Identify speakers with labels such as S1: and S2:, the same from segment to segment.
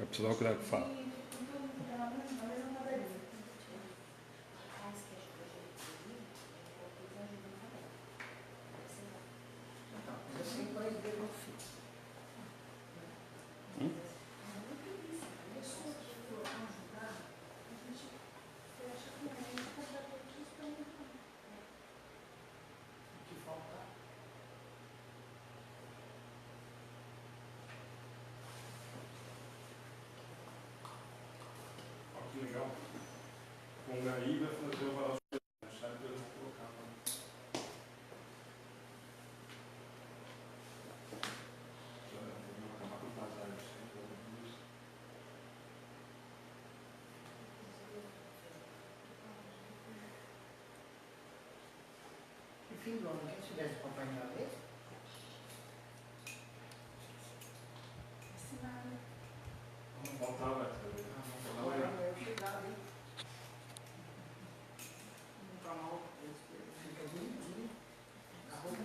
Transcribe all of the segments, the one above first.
S1: Eu preciso dar cuidado que fala.
S2: Legal. Com o Gaí vai fazer o varal solidário. A chave eu vou colocar lá. Vou acabar com o bazar.
S3: Que fim do ano, quem tivesse acompanhado isso?
S2: Vamos voltar, vai.
S3: Eu chegava, hein? Nunca mal, fica bonitinho. Acabou.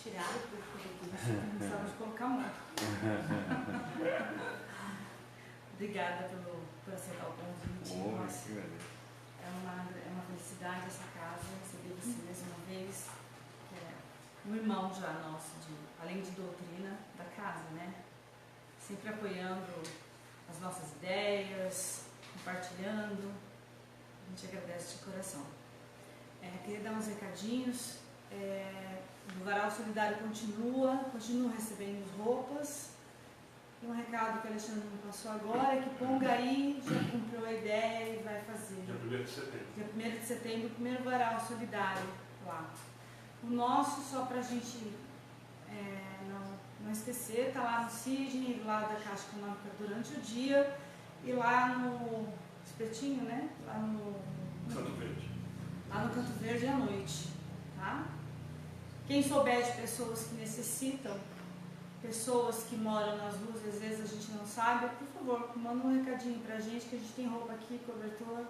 S4: Tiraram porque começamos a colocar muito. Obrigada por aceitar o convite. Nossa, é uma felicidade essa casa, receber você mais uma vez. É um irmão já nosso, além de doutrina, da casa, né? Sempre apoiando as nossas ideias, compartilhando. A gente agradece de coração. Queria dar uns recadinhos. O Varal Solidário continua recebendo roupas. E um recado que o Alexandre me passou agora é que Pongaí já cumpriu a ideia e vai fazer.
S2: Dia 1º de setembro.
S4: Dia 1º de setembro, o primeiro Varal Solidário lá. O nosso, só para a gente não esquecer, tá lá no Sidney, lá da Caixa Econômica durante o dia e lá no espetinho, né? Lá no
S2: Canto Verde.
S4: Lá no Canto Verde à noite, tá? Quem souber de pessoas que necessitam, pessoas que moram nas ruas, às vezes a gente não sabe, por favor, manda um recadinho pra gente, que a gente tem roupa aqui, cobertor,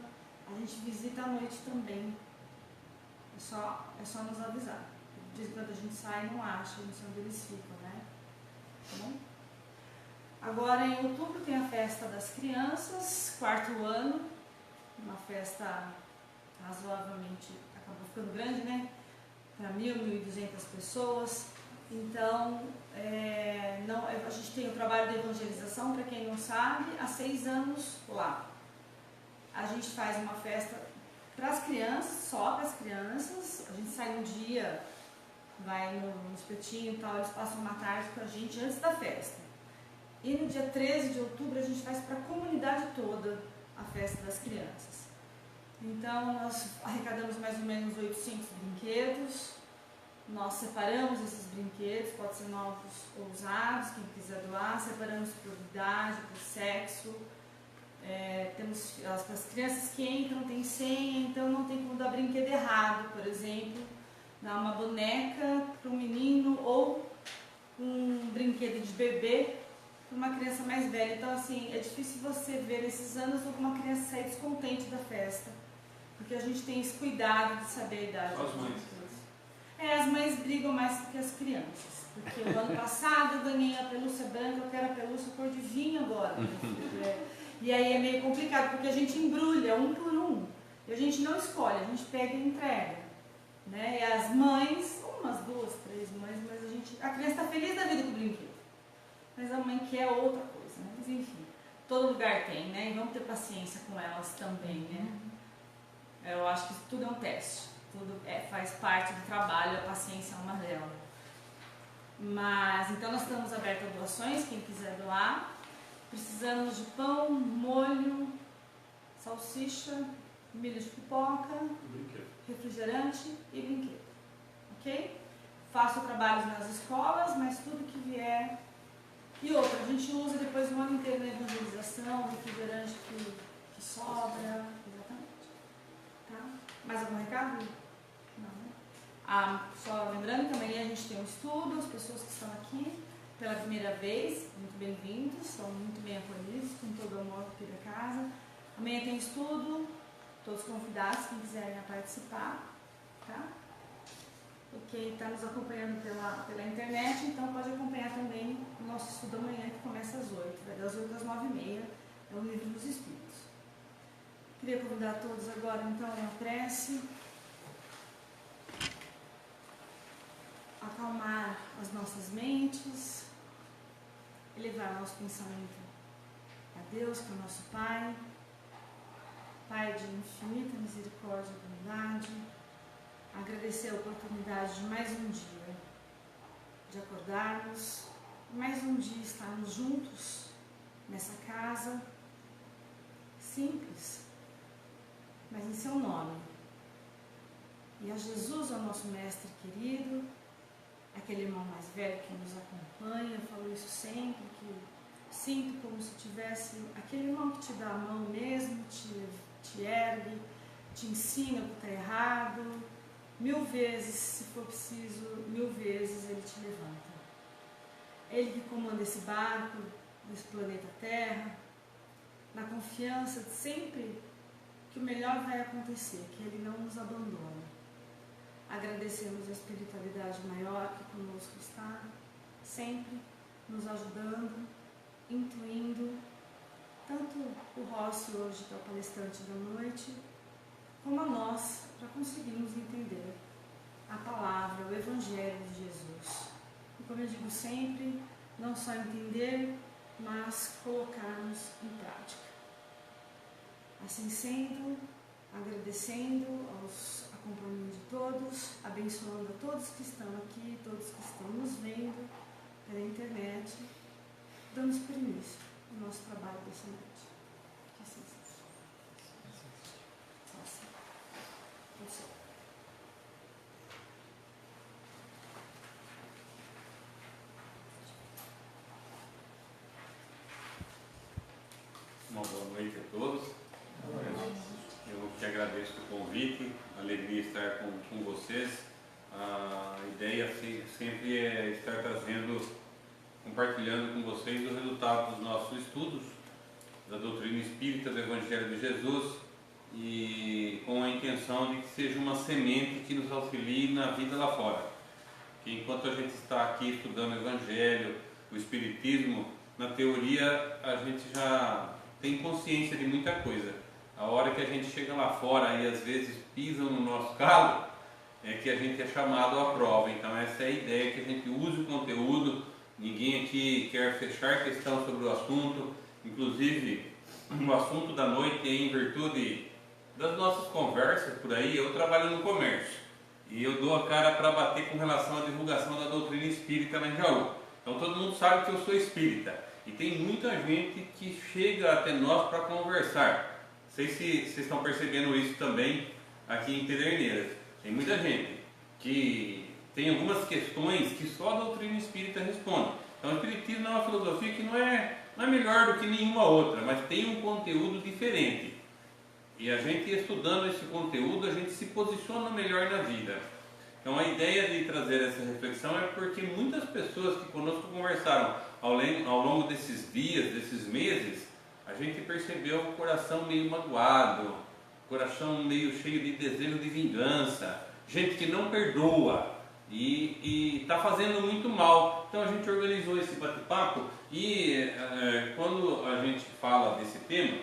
S4: a gente visita à noite também. É só nos avisar. Diz que quando a gente sai não acha, não sei onde eles ficam, né? Tá bom? Agora em outubro tem a festa das crianças, 4º ano, uma festa razoavelmente, acabou ficando grande, né? Para 1.200 pessoas. Então, a gente tem o trabalho de evangelização, para quem não sabe, há 6 anos lá. A gente faz uma festa para as crianças, só para as crianças. A gente sai um dia, vai no espetinho e tal, eles passam uma tarde com a gente antes da festa. E no dia 13 de outubro a gente faz para a comunidade toda a festa das crianças. Então, nós arrecadamos mais ou menos 800 brinquedos, nós separamos esses brinquedos, pode ser novos ou usados, quem quiser doar, separamos por idade, por sexo, temos as crianças que entram, tem senha, então não tem como dar brinquedo errado, por exemplo, dar uma boneca para um menino ou um brinquedo de bebê para uma criança mais velha. Então, assim, é difícil você ver nesses anos alguma criança sair descontente da festa, porque a gente tem esse cuidado de saber a idade.
S2: As mães.
S4: As mães brigam mais do que as crianças, porque o ano passado eu ganhei a pelúcia branca, eu quero a pelúcia cor de vinho agora. E aí é meio complicado, porque a gente embrulha um por um, e a gente não escolhe, a gente pega e entrega, né? E as mães, umas 2, 3 mães, mas a criança está feliz da vida com o brinquedo, mas a mãe quer outra coisa, né? Mas enfim, todo lugar tem, né? E vamos ter paciência com elas também, né? Eu acho que tudo é um teste. Tudo faz parte do trabalho, a paciência é uma delas. Mas, então nós estamos abertos a doações, quem quiser doar. Precisamos de pão, molho, salsicha, milho de pipoca, refrigerante e brinquedo. Ok? Faço trabalhos nas escolas, mas tudo que vier. E outra, a gente usa depois o ano inteiro na evangelização, refrigerante que sobra. Exatamente. Tá? Mais algum recado? Não, né? Só lembrando que amanhã a gente tem um estudo, as pessoas que estão aqui pela primeira vez, muito bem-vindos, são muito bem acolhidos, com todo o amor aqui da casa. Amanhã tem estudo, todos convidados, quem quiserem participar, tá? E quem está nos acompanhando pela internet, então pode acompanhar também o nosso estudo amanhã, que começa às 8, vai das 8 às 9h30, é o Livro dos Espíritos. Queria convidar todos agora, então, a prece. Acalmar as nossas mentes, elevar nosso pensamento a Deus, que é o nosso Pai, Pai de infinita misericórdia e bondade, agradecer a oportunidade de mais um dia, de acordarmos, mais um dia estarmos juntos nessa casa, simples, mas em seu nome. E a Jesus, o nosso mestre querido, aquele irmão mais velho que nos acompanha, eu falo isso sempre, que sinto como se tivesse aquele irmão que te dá a mão mesmo, te ergue, te ensina o que está errado, 1000 vezes, se for preciso, 1000 vezes ele te levanta. Ele que comanda esse barco, desse planeta Terra, na confiança de sempre que o melhor vai acontecer, que ele não nos abandona. Agradecemos a espiritualidade maior que conosco está, sempre nos ajudando, intuindo, tanto o Rossi hoje, que é o palestrante da noite, como a nós, para conseguirmos entender a palavra, o Evangelho de Jesus. E como eu digo sempre, não só entender, mas colocarmos em prática. Assim sendo, agradecendo a companhia de todos, abençoando a todos que estão aqui, todos que estão nos vendo pela internet, damos por início o nosso trabalho dessa noite. Que assim seja. Só assim. Pode ser.
S1: Uma boa noite a todos. Eu que agradeço o convite, alegria estar com vocês. A ideia sempre é estar compartilhando com vocês os resultados dos nossos estudos da doutrina espírita, do Evangelho de Jesus, e com a intenção de que seja uma semente que nos auxilie na vida lá fora. Que enquanto a gente está aqui estudando o Evangelho, o Espiritismo, na teoria a gente já tem consciência de muita coisa. A hora que a gente chega lá fora e às vezes pisam no nosso calo, é que a gente é chamado à prova. Então essa é a ideia, que a gente use o conteúdo. Ninguém aqui quer fechar questão sobre o assunto. Inclusive, o assunto da noite é em virtude das nossas conversas por aí. Eu trabalho no comércio e eu dou a cara para bater com relação à divulgação da doutrina espírita na Jaú. Então todo mundo sabe que eu sou espírita e tem muita gente que chega até nós para conversar. Não sei se vocês estão percebendo isso também aqui em Pederneiras. Tem muita gente que tem algumas questões que só a doutrina espírita responde. Então o espiritismo é uma filosofia que não é melhor do que nenhuma outra, mas tem um conteúdo diferente. E a gente estudando esse conteúdo, a gente se posiciona melhor na vida. Então a ideia de trazer essa reflexão é porque muitas pessoas que conosco conversaram ao longo desses dias, desses meses, a gente percebeu o coração meio magoado, coração meio cheio de desejo de vingança, gente que não perdoa e está fazendo muito mal. Então a gente organizou esse bate-papo e quando a gente fala desse tema,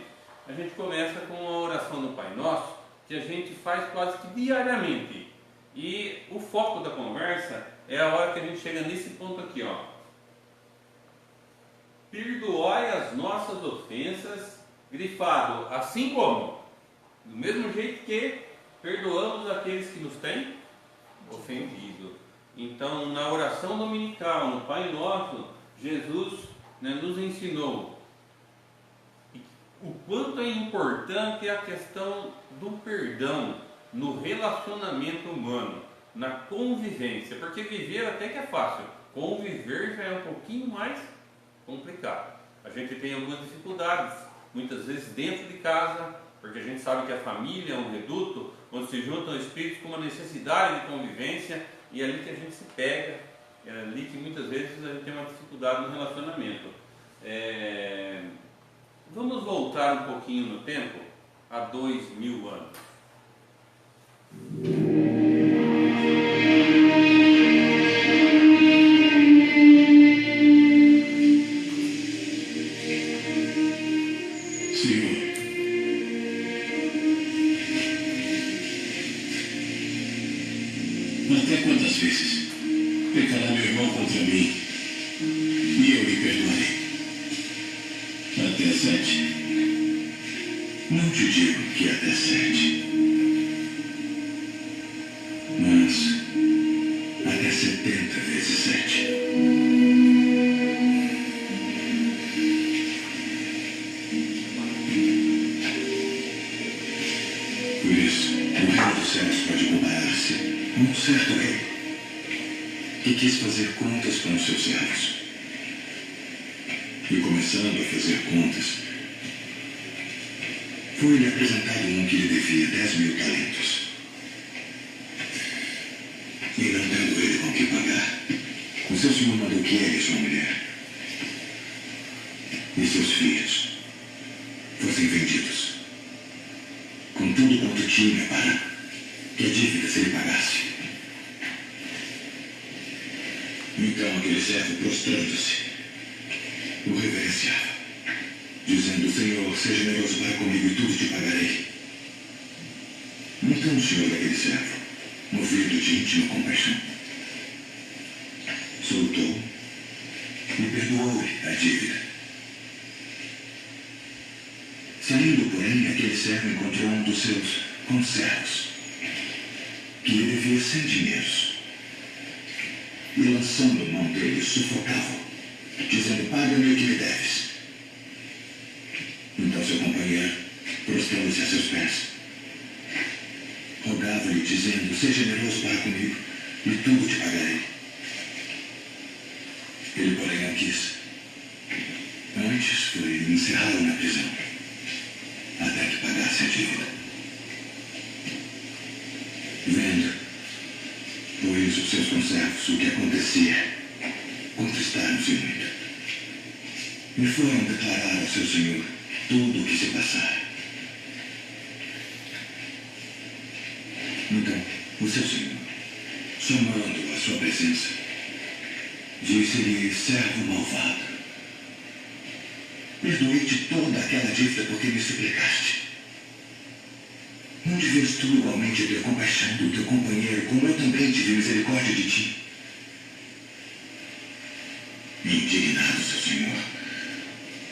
S1: a gente começa com a oração do Pai Nosso, que a gente faz quase que diariamente. E o foco da conversa é a hora que a gente chega nesse ponto aqui, ó. Perdoai as nossas ofensas, grifado, assim como, do mesmo jeito que perdoamos aqueles que nos têm ofendido. Então, na oração dominical, no Pai Nosso, Jesus nos ensinou o quanto é importante a questão do perdão no relacionamento humano, na convivência, porque viver até que é fácil, conviver já é um pouquinho mais complicado. A gente tem algumas dificuldades, muitas vezes dentro de casa, porque a gente sabe que a família é um reduto onde se juntam espíritos com uma necessidade de convivência, e é ali que a gente se pega, é ali que muitas vezes a gente tem uma dificuldade no relacionamento. Vamos voltar um pouquinho no tempo, há 2000 anos.
S5: Até quantas vezes pecará meu irmão contra mim e eu lhe perdoarei? Até 7? Não te digo que até 7, mas até 70 vezes 7. Por isso, o reino dos céus pode comparar-se a um certo rei que quis fazer contas com os seus servos. E começando a fazer contas, foi-lhe apresentado um que lhe devia 10.000 talentos. E não tendo ele com que pagar, o seu senhor mandou que ele e sua mulher e seus filhos fossem vendidos, com tudo quanto tinha para que a dívida se lhe pagasse. Então aquele servo, prostrando-se, o reverenciava, dizendo: Senhor, seja generoso para comigo e tudo te pagarei. Então o senhor daquele servo, movido de íntima compaixão, soltou e perdoou-lhe a dívida. Saindo, porém, aquele servo encontrou um dos seus conservos, que lhe devia 100 dinheiros, e lançando mão dele, sufocava-o, dizendo: paga-me o que me deves. Então seu companheiro, prostrando-se a seus pés, rogava-lhe, dizendo: seja generoso para comigo e tudo te pagarei. Ele, porém, não quis. Antes foi encerrá-lo na prisão dívida. Vendo, pois, os seus conservos o que acontecia, contristaram-se muito. E foram declarar ao seu senhor tudo o que se passara. Então, o seu senhor, chamando-o à sua presença, disse-lhe: servo malvado, perdoei-te toda aquela dívida porque me suplicaste. Não devias tu igualmente ter compaixão do teu companheiro, como eu também tive misericórdia de ti? Indignado, seu senhor,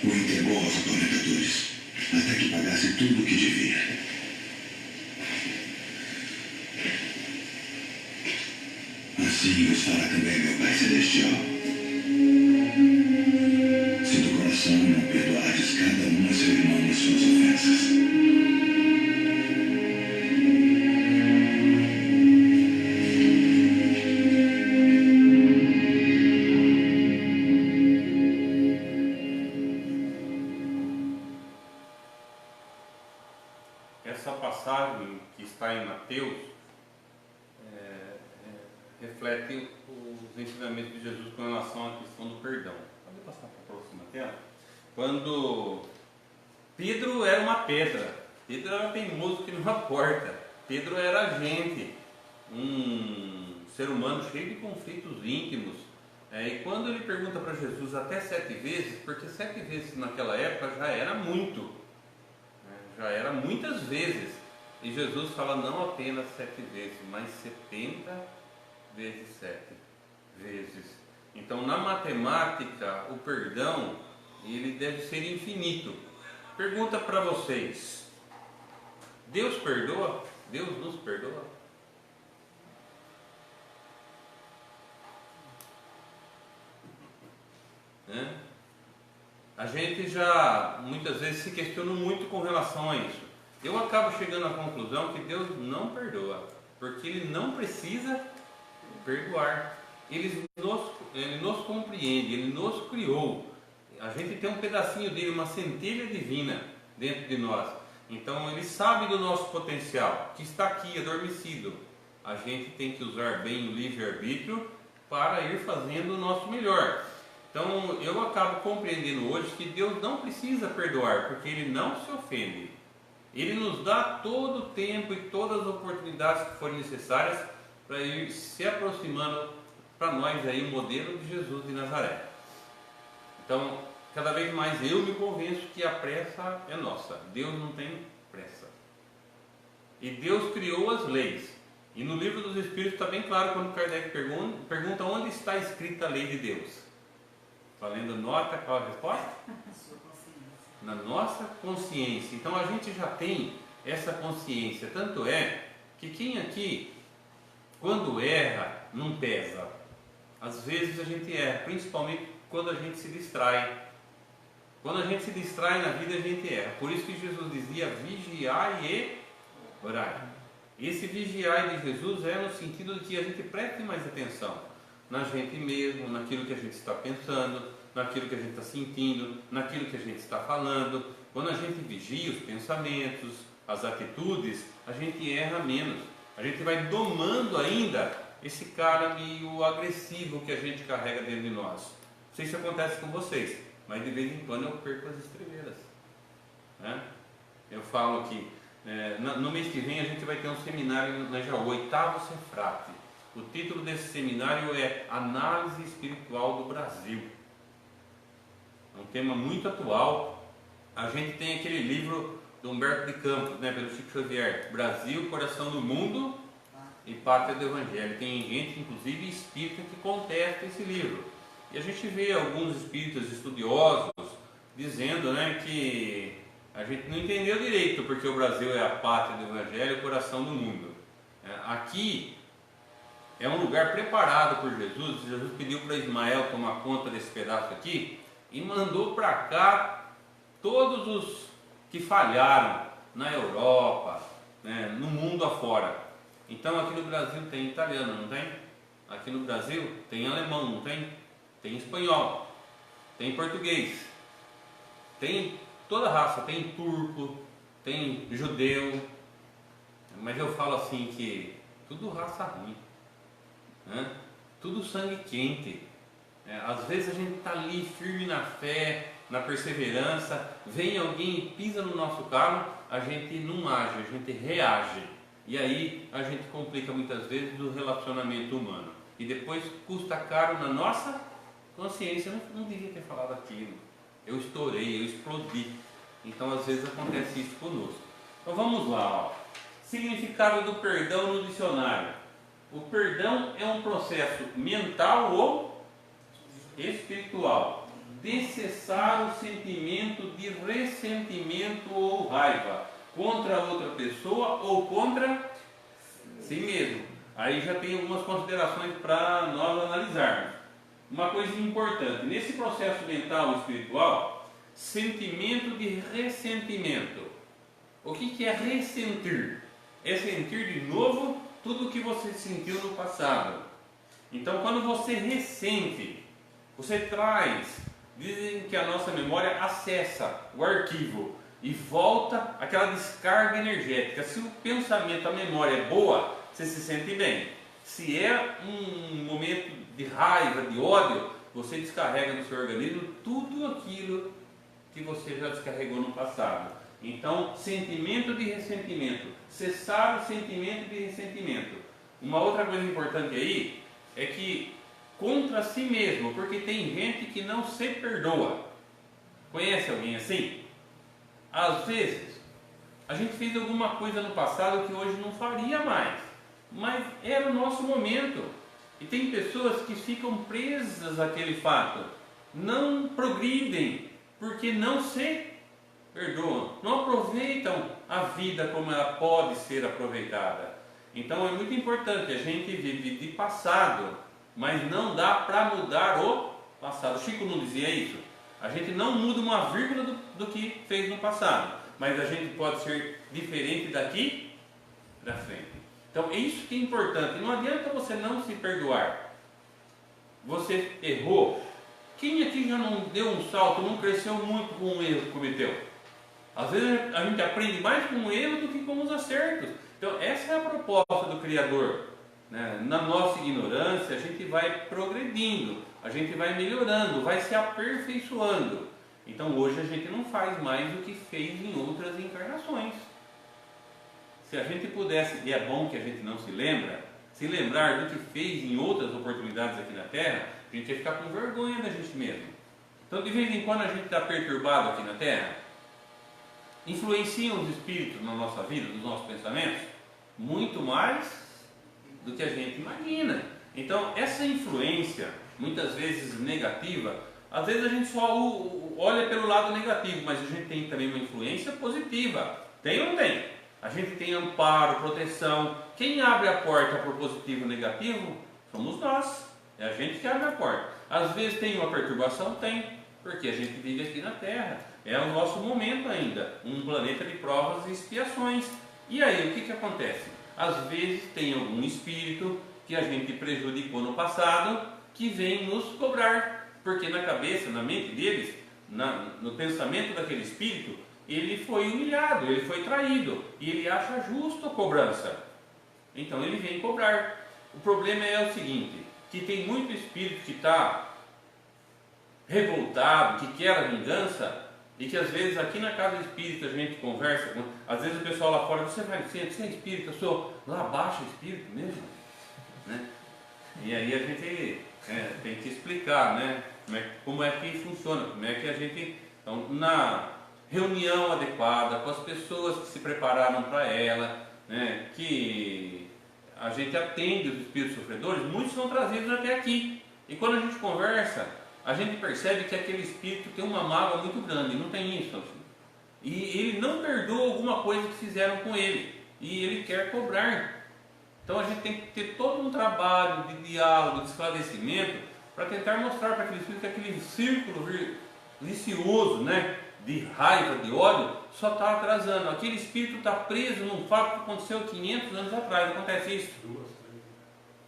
S5: o entregou aos atormentadores, até que pagasse tudo o que devia. Assim vos fará também meu Pai Celestial, se do coração não perdoardes cada um a seu irmão as suas ofensas.
S1: Essa passagem que está em Mateus reflete os ensinamentos de Jesus com relação à questão do perdão. Pode passar para a próxima tela? Quando Pedro era uma pedra, Pedro era teimoso que não aporta, Pedro era gente, um ser humano cheio de conflitos íntimos. E quando ele pergunta para Jesus até 7 vezes, porque 7 vezes naquela época já era muito, já era muitas vezes, e Jesus fala não apenas 7 vezes, mas 70 vezes 7 vezes. Então, na matemática, o perdão ele deve ser infinito. Pergunta para vocês: Deus perdoa? Deus nos perdoa? A gente já muitas vezes se questiona muito com relação a isso. Eu acabo chegando à conclusão que Deus não perdoa, porque Ele não precisa perdoar. Ele nos compreende, Ele nos criou. A gente tem um pedacinho dele, uma centelha divina dentro de nós. Então Ele sabe do nosso potencial, que está aqui adormecido. A gente tem que usar bem o livre-arbítrio para ir fazendo o nosso melhor. Então eu acabo compreendendo hoje que Deus não precisa perdoar, porque Ele não se ofende. Ele nos dá todo o tempo e todas as oportunidades que forem necessárias para ir se aproximando para nós aí o modelo de Jesus de Nazaré. Então, cada vez mais eu me convenço que a pressa é nossa. Deus não tem pressa. E Deus criou as leis. E no livro dos Espíritos está bem claro quando Kardec pergunta onde está escrita a lei de Deus. Valendo nota, qual a resposta? Na nossa consciência. Então a gente já tem essa consciência. Tanto é que quem aqui, quando erra, não pesa. Às vezes a gente erra, principalmente quando a gente se distrai. Quando a gente se distrai na vida, a gente erra. Por isso que Jesus dizia: vigiai e orai. Esse vigiai de Jesus é no sentido de que a gente preste mais atenção na gente mesmo, naquilo que a gente está pensando, naquilo que a gente está sentindo, naquilo que a gente está falando. Quando a gente vigia os pensamentos, as atitudes, a gente erra menos. A gente vai domando ainda esse cara meio agressivo que a gente carrega dentro de nós. Não sei se acontece com vocês, mas de vez em quando eu perco as estribeiras. Eu falo que no mês que vem a gente vai ter um seminário na Jaú, 8º Cefrate. O título desse seminário é Análise Espiritual do Brasil. É um tema muito atual. A gente tem aquele livro do Humberto de Campos, pelo Chico Xavier, Brasil, Coração do Mundo e Pátria do Evangelho. Tem gente, inclusive espírita, que contesta esse livro. E a gente vê alguns espíritas estudiosos dizendo que a gente não entendeu direito porque o Brasil é a pátria do Evangelho e o coração do mundo. Aqui é um lugar preparado por Jesus. Jesus pediu para Ismael tomar conta desse pedaço aqui e mandou para cá todos os que falharam na Europa, no mundo afora. Então aqui no Brasil tem italiano, não tem? Aqui no Brasil tem alemão, não tem? Tem espanhol, tem português, tem toda a raça, tem turco, tem judeu, mas eu falo assim que tudo raça ruim, né? Tudo sangue quente. Às vezes a gente está ali firme na fé, na perseverança, vem alguém e pisa no nosso carro, a gente não age, a gente reage. E aí a gente complica muitas vezes o relacionamento humano. E depois custa caro na nossa consciência. Eu não devia ter falado aquilo. Eu estourei, eu explodi. Então às vezes acontece isso conosco. Então vamos lá, ó. Significado do perdão no dicionário. O perdão é um processo mental ou espiritual de cessar o sentimento de ressentimento ou raiva contra outra pessoa ou contra si mesmo. Aí já tem algumas considerações para nós analisarmos. Uma coisa importante, nesse processo mental e espiritual, sentimento de ressentimento. O que é ressentir? É sentir de novo tudo o que você sentiu no passado. Então, quando você ressente, você traz, dizem que a nossa memória acessa o arquivo e volta aquela descarga energética. Se o pensamento, a memória é boa, você se sente bem. Se é um momento de raiva, de ódio, você descarrega no seu organismo tudo aquilo que você já descarregou no passado. Então, sentimento de ressentimento, cessar o sentimento de ressentimento. Uma outra coisa importante aí é que contra si mesmo, porque tem gente que não se perdoa. Conhece alguém assim? Às vezes, a gente fez alguma coisa no passado que hoje não faria mais, mas era o nosso momento. E tem pessoas que ficam presas àquele fato, não progridem, porque não se perdoam, não aproveitam a vida como ela pode ser aproveitada. Então é muito importante, a gente vive de passado, mas não dá para mudar o passado. Chico não dizia isso? A gente não muda uma vírgula do que fez no passado, mas a gente pode ser diferente daqui para frente. Então é isso que é importante. Não adianta você não se perdoar. Você errou. Quem aqui já não deu um salto, não cresceu muito com um erro que cometeu? Às vezes a gente aprende mais com o erro do que com os acertos. Então essa é a proposta do Criador, né? Na nossa ignorância a gente vai progredindo, a gente vai melhorando, vai se aperfeiçoando. Então hoje a gente não faz mais o que fez em outras encarnações. Se a gente pudesse, e é bom que a gente não se lembrar do que fez em outras oportunidades aqui na Terra, a gente ia ficar com vergonha da gente mesmo. Então de vez em quando a gente está perturbado aqui na Terra. Influenciam os espíritos na nossa vida, nos nossos pensamentos, muito mais do que a gente imagina. Então essa influência, muitas vezes negativa, às vezes a gente só olha pelo lado negativo, mas a gente tem também uma influência positiva. Tem ou não tem? A gente tem amparo, proteção. Quem abre a porta para o positivo e negativo somos nós. É a gente que abre a porta. Às vezes tem uma perturbação? Tem, porque a gente vive aqui na Terra. É o nosso momento ainda, um planeta de provas e expiações. E aí, o que acontece? Às vezes tem algum espírito que a gente prejudicou no passado, que vem nos cobrar. Porque na cabeça, na mente deles, no pensamento daquele espírito, ele foi humilhado, ele foi traído, e ele acha justo a cobrança. Então ele vem cobrar. O problema é o seguinte, que tem muito espírito que está revoltado, que quer a vingança, e que às vezes aqui na casa espírita a gente conversa, às vezes o pessoal lá fora, você é espírita, eu sou lá abaixo espírito mesmo, né? E aí a gente tem que explicar, né? Como é que funciona, como é que a gente, então, na reunião adequada, com as pessoas que se prepararam para ela, né? Que a gente atende os espíritos sofredores, muitos são trazidos até aqui, e quando a gente conversa, a gente percebe que aquele espírito tem uma mágoa muito grande, não tem isso, assim. E ele não perdoa alguma coisa que fizeram com ele, e ele quer cobrar. Então a gente tem que ter todo um trabalho de diálogo, de esclarecimento, para tentar mostrar para aquele espírito que aquele círculo vicioso, né, de raiva, de ódio, só está atrasando. Aquele espírito está preso num fato que aconteceu 500 anos atrás, acontece isso.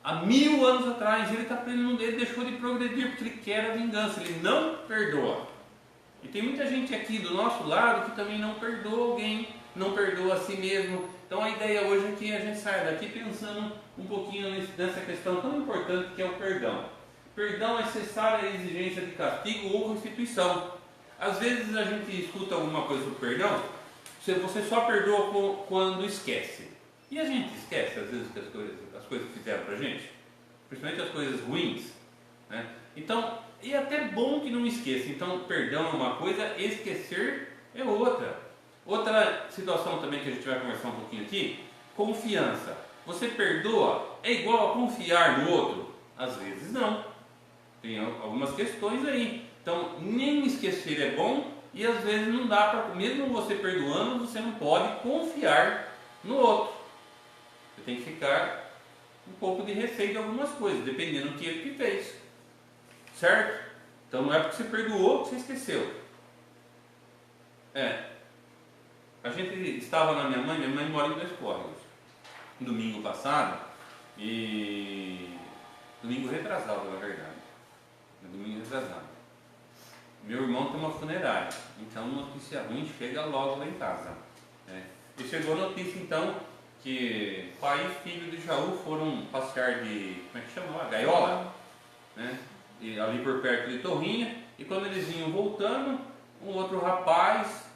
S1: Há 1000 anos atrás, ele está preso, ele deixou de progredir porque ele quer a vingança, ele não perdoa. E tem muita gente aqui do nosso lado que também não perdoa alguém não perdoa a si mesmo. Então a ideia hoje é que a gente saia daqui pensando um pouquinho nessa questão tão importante que é o perdão. Perdão é cessar a exigência de castigo ou restituição. Às vezes a gente escuta alguma coisa sobre perdão, você só perdoa quando esquece. E a gente esquece às vezes as coisas que fizeram pra gente, principalmente as coisas ruins, né? Então, e é até bom que não esqueça. Então, perdão é uma coisa, esquecer é outra. Outra situação também que a gente vai conversar um pouquinho aqui, confiança. Você perdoa é igual a confiar no outro? Às vezes não. Tem algumas questões aí. Então, nem esquecer é bom e às vezes não dá para, mesmo você perdoando, você não pode confiar no outro. Você tem que ficar um pouco de receio de algumas coisas, dependendo do que ele que fez. Certo? Então não é porque você perdoou que você esqueceu. A gente estava na minha mãe mora em Dois Córregos, domingo passado, e domingo retrasado, na verdade. Domingo retrasado. Meu irmão tem uma funerária, então notícia ruim chega logo lá em casa. E chegou a notícia então que pai e filho de Jaú foram passear de, como é que chama lá? Gaiola, né? E ali por perto de Torrinha, e quando eles vinham voltando, um outro rapaz,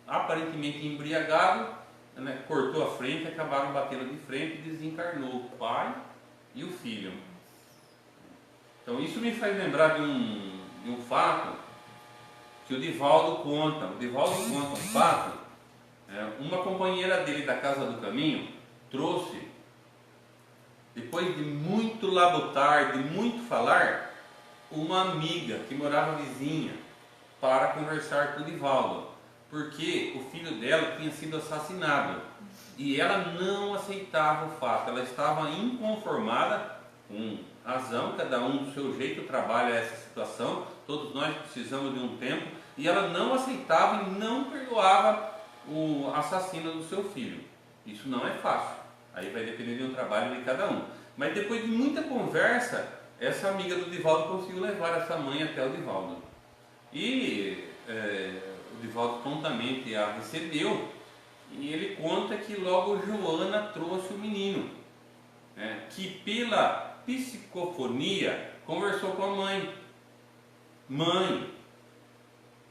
S1: aparentemente embriagado, né, cortou a frente, acabaram batendo de frente e desencarnou o pai e o filho. Então isso me faz lembrar de um fato que o Divaldo conta. O Divaldo conta um fato, uma companheira dele da Casa do Caminho trouxe, depois de muito labutar, de muito falar, uma amiga que morava vizinha para conversar com o Divaldo, porque o filho dela tinha sido assassinado e ela não aceitava o fato, ela estava inconformada, com razão, cada um do seu jeito trabalha essa situação, todos nós precisamos de um tempo, e ela não aceitava e não perdoava o assassino do seu filho. Isso não é fácil, aí vai depender de um trabalho de cada um, mas depois de muita conversa, essa amiga do Divaldo conseguiu levar essa mãe até o Divaldo. E o Divaldo prontamente a recebeu. E ele conta que logo Joana trouxe o menino, que pela psicofonia conversou com a mãe. Mãe,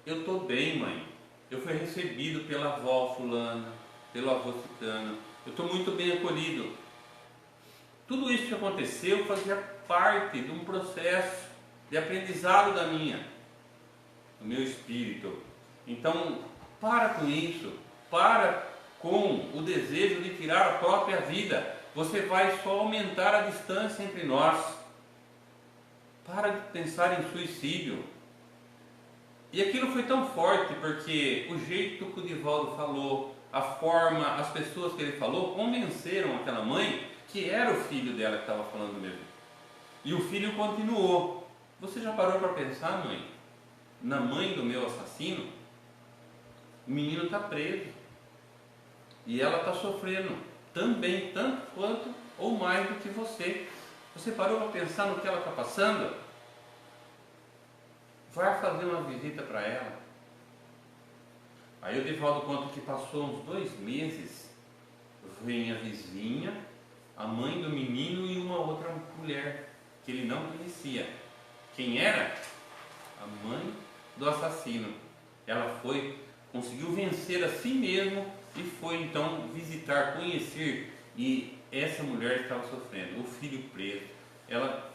S1: eu estou bem, mãe. Eu fui recebido pela avó fulana, pelo avô ciclano. Eu estou muito bem acolhido. Tudo isso que aconteceu fazia parte de um processo de aprendizado do meu espírito. Então, para com isso, para com o desejo de tirar a própria vida. Você vai só aumentar a distância entre nós. Para de pensar em suicídio. E aquilo foi tão forte porque o jeito que o Divaldo falou, a forma, as pessoas que ele falou, convenceram aquela mãe que era o filho dela que estava falando mesmo. E o filho continuou. Você já parou para pensar, mãe? Na mãe do meu assassino? O menino está preso. E ela está sofrendo também, tanto quanto ou mais do que você. Você parou para pensar no que ela está passando? Vai fazer uma visita para ela. Aí o Divaldo conta que passou uns 2 meses, vem a vizinha, a mãe do menino e uma outra mulher que ele não conhecia. Quem era? A mãe do assassino. Ela conseguiu vencer a si mesma e foi então visitar, conhecer, e essa mulher estava sofrendo, o filho preso. Ela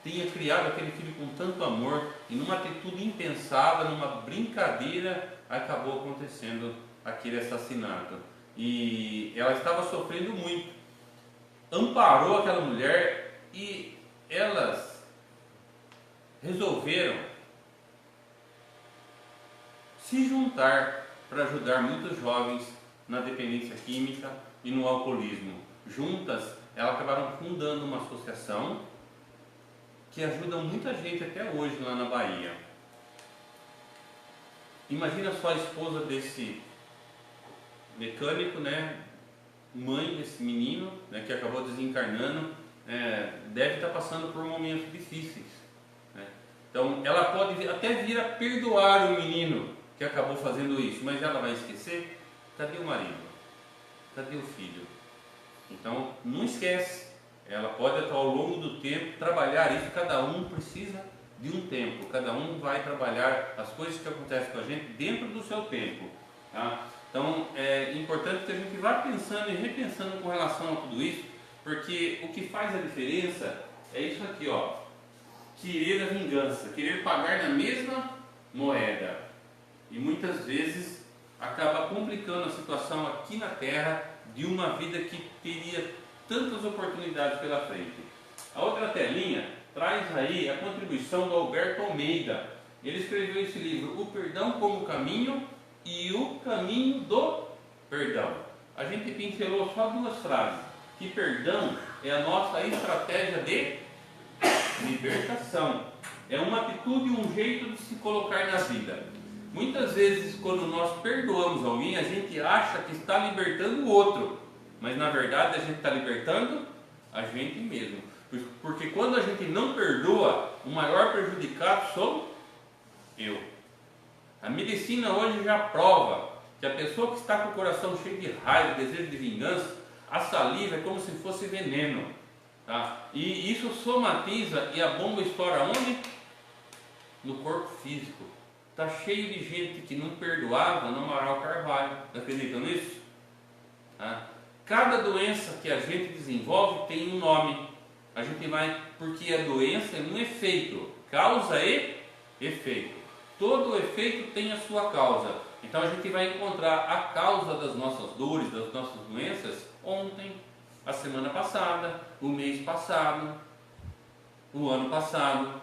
S1: tinha criado aquele filho com tanto amor e numa atitude impensada, numa brincadeira, acabou acontecendo aquele assassinato. E ela estava sofrendo muito. Amparou aquela mulher e elas resolveram se juntar para ajudar muitos jovens na dependência química e no alcoolismo. Juntas, elas acabaram fundando uma associação que ajuda muita gente até hoje lá na Bahia. Imagina só a esposa desse mecânico, mãe desse menino, que acabou desencarnando, deve estar passando por momentos difíceis. Então, ela pode até vir a perdoar o menino que acabou fazendo isso, mas ela vai esquecer? cadê o marido? Cadê o filho? Então, não esquece. Ela pode, ao longo do tempo, trabalhar isso. Cada um precisa de um tempo. Cada um vai trabalhar as coisas que acontecem com a gente dentro do seu tempo. Tá? Então, é importante que a gente vá pensando e repensando com relação a tudo isso, porque o que faz a diferença é isso aqui, ó. Querer a vingança, querer pagar na mesma moeda. E muitas vezes acaba complicando a situação aqui na Terra de uma vida que teria tantas oportunidades pela frente. A outra telinha traz aí a contribuição do Alberto Almeida. Ele escreveu esse livro, O Perdão como Caminho e o Caminho do Perdão. A gente pincelou só duas frases, que perdão é a nossa estratégia de libertação. É uma atitude, um jeito de se colocar na vida. Muitas vezes, quando nós perdoamos alguém, a gente acha que está libertando o outro, mas na verdade a gente está libertando a gente mesmo. Porque quando a gente não perdoa, o maior prejudicado sou eu. A medicina hoje já prova que a pessoa que está com o coração cheio de raiva, desejo de vingança, a saliva é como se fosse veneno. Tá? E isso somatiza e a bomba estoura onde? No corpo físico. Está cheio de gente que não perdoava no Amaral Carvalho. Acreditam nisso? Tá? Cada doença que a gente desenvolve tem um nome. A gente vai, porque a doença é um efeito, causa e efeito. Todo efeito tem a sua causa. Então a gente vai encontrar a causa das nossas dores, das nossas doenças, ontem, a semana passada, o mês passado, o ano passado.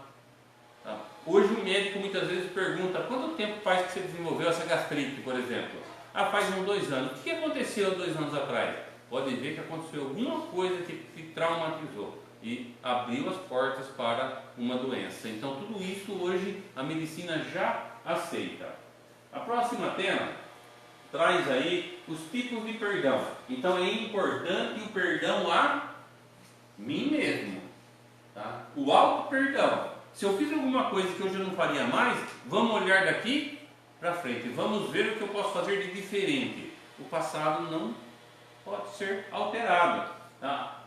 S1: Tá? Hoje o médico muitas vezes pergunta, quanto tempo faz que você desenvolveu essa gastrite, por exemplo? Ah, faz uns 2 anos. O que aconteceu 2 anos atrás? Pode ver que aconteceu alguma coisa que te traumatizou e abriu as portas para uma doença. Então tudo isso hoje a medicina já aceita. A próxima tela traz aí os tipos de perdão. Então é importante o perdão a mim mesmo. Tá? O auto-perdão. Se eu fiz alguma coisa que hoje eu não faria mais, vamos olhar daqui para frente. Vamos ver o que eu posso fazer de diferente. O passado não pode ser alterado. Tá?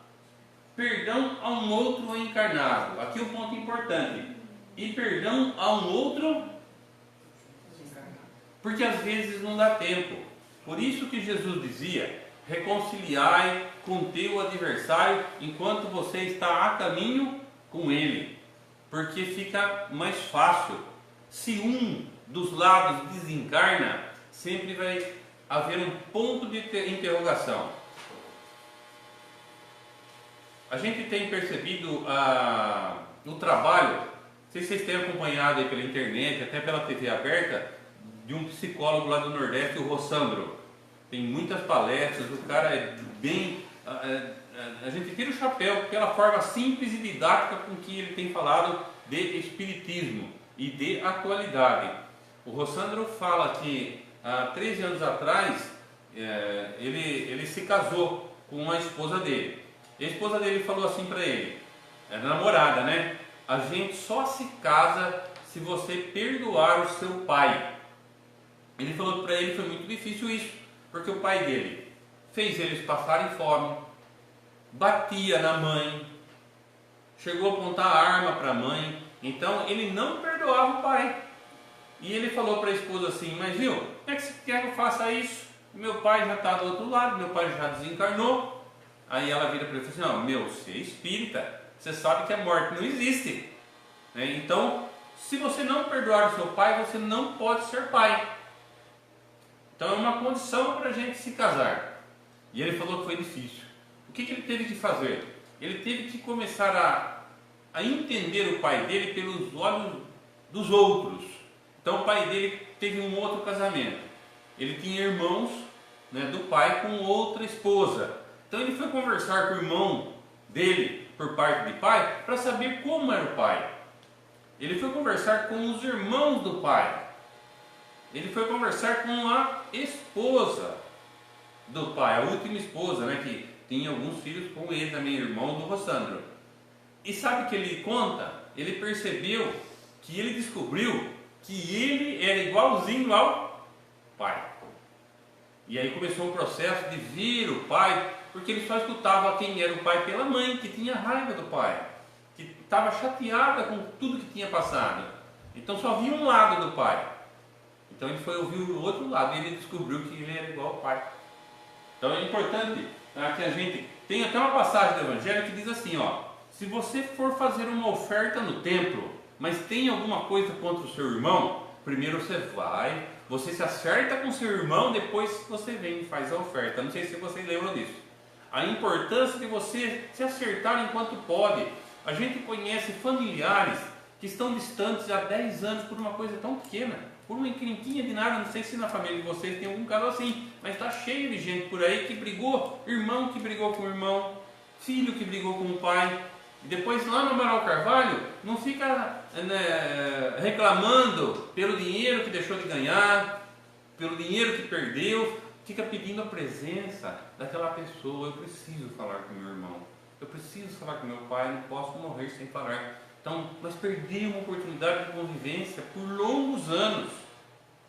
S1: Perdão a um outro encarnado. Aqui um ponto importante. E perdão a um outro, porque às vezes não dá tempo. Por isso que Jesus dizia, reconciliai com teu adversário enquanto você está a caminho com ele. Porque fica mais fácil. Se um dos lados desencarna, sempre vai haver um ponto de interrogação. A gente tem percebido o trabalho, não sei se vocês têm acompanhado aí pela internet, até pela TV aberta, de um psicólogo lá do Nordeste, o Rossandro. Tem muitas palestras, o cara é bem... A gente tira o chapéu pela forma simples e didática com que ele tem falado de espiritismo e de atualidade. O Rossandro fala que há 13 anos atrás ele se casou com a esposa dele. E a esposa dele falou assim para ele, era namorada, né? A gente só se casa se você perdoar o seu pai. Ele falou que para ele foi muito difícil isso, porque o pai dele fez eles passarem fome, batia na mãe, chegou a apontar a arma para a mãe, então ele não perdoava o pai. E ele falou para a esposa assim, mas viu, como é que você quer que eu faça isso? Meu pai já está do outro lado, meu pai já desencarnou. Aí ela vira para ele e fala assim, não, você é espírita, você sabe que a morte não existe. Então, se você não perdoar o seu pai, você não pode ser pai. Então é uma condição para a gente se casar. E ele falou que foi difícil. O que ele teve que fazer? Ele teve que começar a entender o pai dele pelos olhos dos outros. Então o pai dele teve um outro casamento. Ele tinha irmãos, né, do pai com outra esposa. Então ele foi conversar com o irmão dele, por parte de pai, para saber como era o pai. Ele foi conversar com os irmãos do pai. Ele foi conversar com a esposa do pai, a última esposa, né, que tinha alguns filhos com ele também, irmão do Rossandro. E sabe o que ele conta? Ele percebeu que ele descobriu que ele era igualzinho ao pai. E aí começou um processo de vir o pai, porque ele só escutava quem era o pai pela mãe, que tinha raiva do pai, que estava chateada com tudo que tinha passado. Então só via um lado do pai. Então ele foi ouvir o outro lado e ele descobriu que ele era igual ao pai. Então é importante, tá, que a gente... Tem até uma passagem do Evangelho que diz assim, ó: se você for fazer uma oferta no templo, mas tem alguma coisa contra o seu irmão, primeiro você se acerta com seu irmão, depois você vem e faz a oferta. Não sei se vocês lembram disso. A importância de você se acertar enquanto pode. A gente conhece familiares que estão distantes há 10 anos por uma coisa tão pequena, por uma encrenquinha de nada. Não sei se na família de vocês tem algum caso assim, mas está cheio de gente por aí que brigou, irmão que brigou com o irmão, filho que brigou com o pai. E depois lá no Amaral Carvalho não fica reclamando pelo dinheiro que deixou de ganhar, pelo dinheiro que perdeu, fica pedindo a presença daquela pessoa. Eu preciso falar com meu irmão, eu preciso falar com meu pai, não posso morrer sem falar. Então nós perdemos uma oportunidade de convivência por longos anos.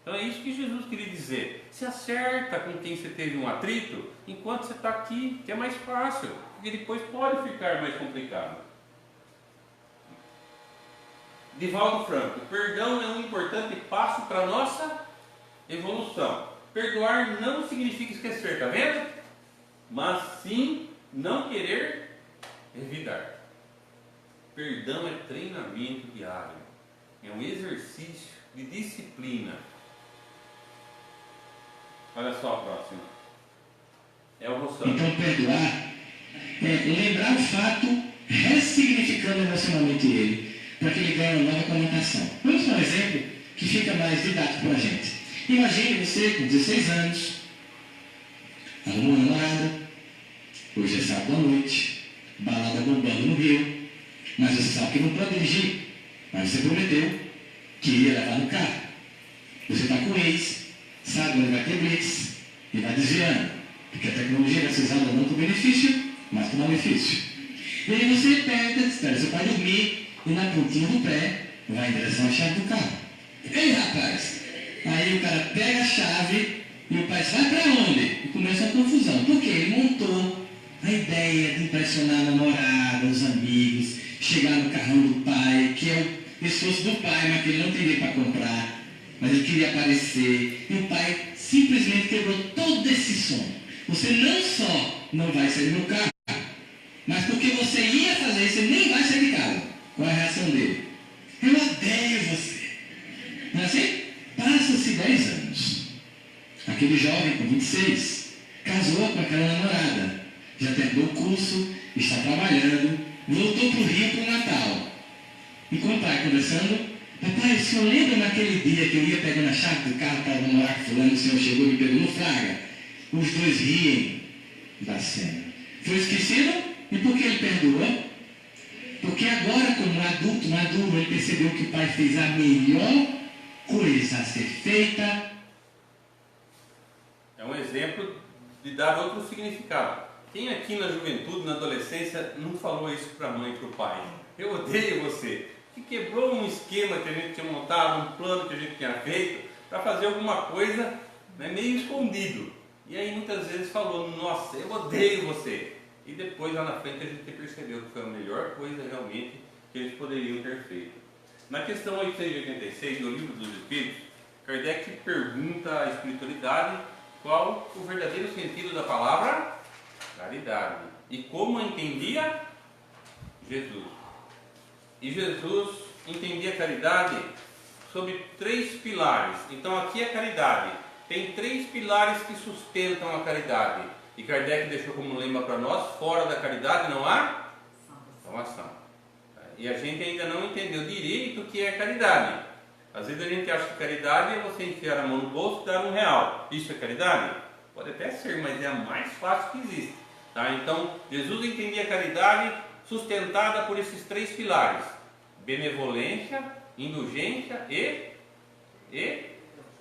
S1: Então é isso que Jesus queria dizer: se acerta com quem você teve um atrito enquanto você está aqui, que é mais fácil, porque depois pode ficar mais complicado. Divaldo Franco: perdão é um importante passo para a nossa evolução. Perdoar não significa esquecer, está vendo? Mas sim não querer revidar. Perdão é treinamento diário, é um exercício de disciplina. Olha só a próxima. É o Rossano.
S5: Então perdoar é lembrar o fato, ressignificando emocionalmente ele, para que ele ganhe uma nova conotação. Vamos dar um exemplo que fica mais didático para a gente. Imagine você com 16 anos, arrumou uma namorada, hoje é sábado à noite, balada bombando no Rio, mas você sabe que não pode dirigir, mas você prometeu que ia levar no carro. Você está com o ex, sabe onde vai ter blitz, e vai desviando, porque a tecnologia vai ser usada não com benefício, mas com malefício. E aí você pega, espera seu pai dormir, e na pontinha do pé vai em direção à chave do carro. Ei, rapaz! Aí o cara pega a chave e o pai diz: vai para onde? E começa a confusão, porque ele montou a ideia de impressionar a namorada, os amigos, chegar no carrão do pai, que é o esforço do pai, mas que ele não tem dinheiro para comprar, mas ele queria aparecer, e o pai simplesmente quebrou todo esse sonho. Você não só não vai sair no carro, mas porque você ia fazer isso, você nem vai sair de casa. Qual é a reação dele? Eu odeio você. Não é assim? Passa-se 10 anos. Aquele jovem com 26 casou com aquela namorada, já terminou o curso, está trabalhando, voltou para o Rio para o Natal. E com o pai conversando: papai, o senhor lembra naquele dia que eu ia pegando a chave do carro para namorar com fulano, o senhor chegou e me pegou no flagra? Os dois riem da cena. Foi esquecido? E por que ele perdoa? Porque agora, como adulto maduro, ele percebeu que o pai fez a melhor coisa a ser feita.
S1: É um exemplo de dar outro significado. Quem aqui na juventude, na adolescência, não falou isso para a mãe e para o pai? Eu odeio você. Que quebrou um esquema que a gente tinha montado, um plano que a gente tinha feito para fazer alguma coisa, né, meio escondido. E aí muitas vezes falou: nossa, eu odeio você. E depois lá na frente a gente percebeu que foi a melhor coisa realmente que eles poderiam ter feito. Na questão 886 do Livro dos Espíritos, Kardec pergunta à espiritualidade qual o verdadeiro sentido da palavra caridade e como entendia Jesus. E Jesus entendia a caridade sob 3 pilares. Então aqui é caridade. Tem 3 pilares que sustentam a caridade. E Kardec deixou como lema para nós: fora da caridade não há salvação. E a gente ainda não entendeu direito o que é caridade. Às vezes a gente acha que caridade é você enfiar a mão no bolso e dar R$1. Isso é caridade? Pode até ser, mas é a mais fácil que existe. Tá? Então Jesus entendia a caridade sustentada por esses 3 pilares: benevolência, indulgência e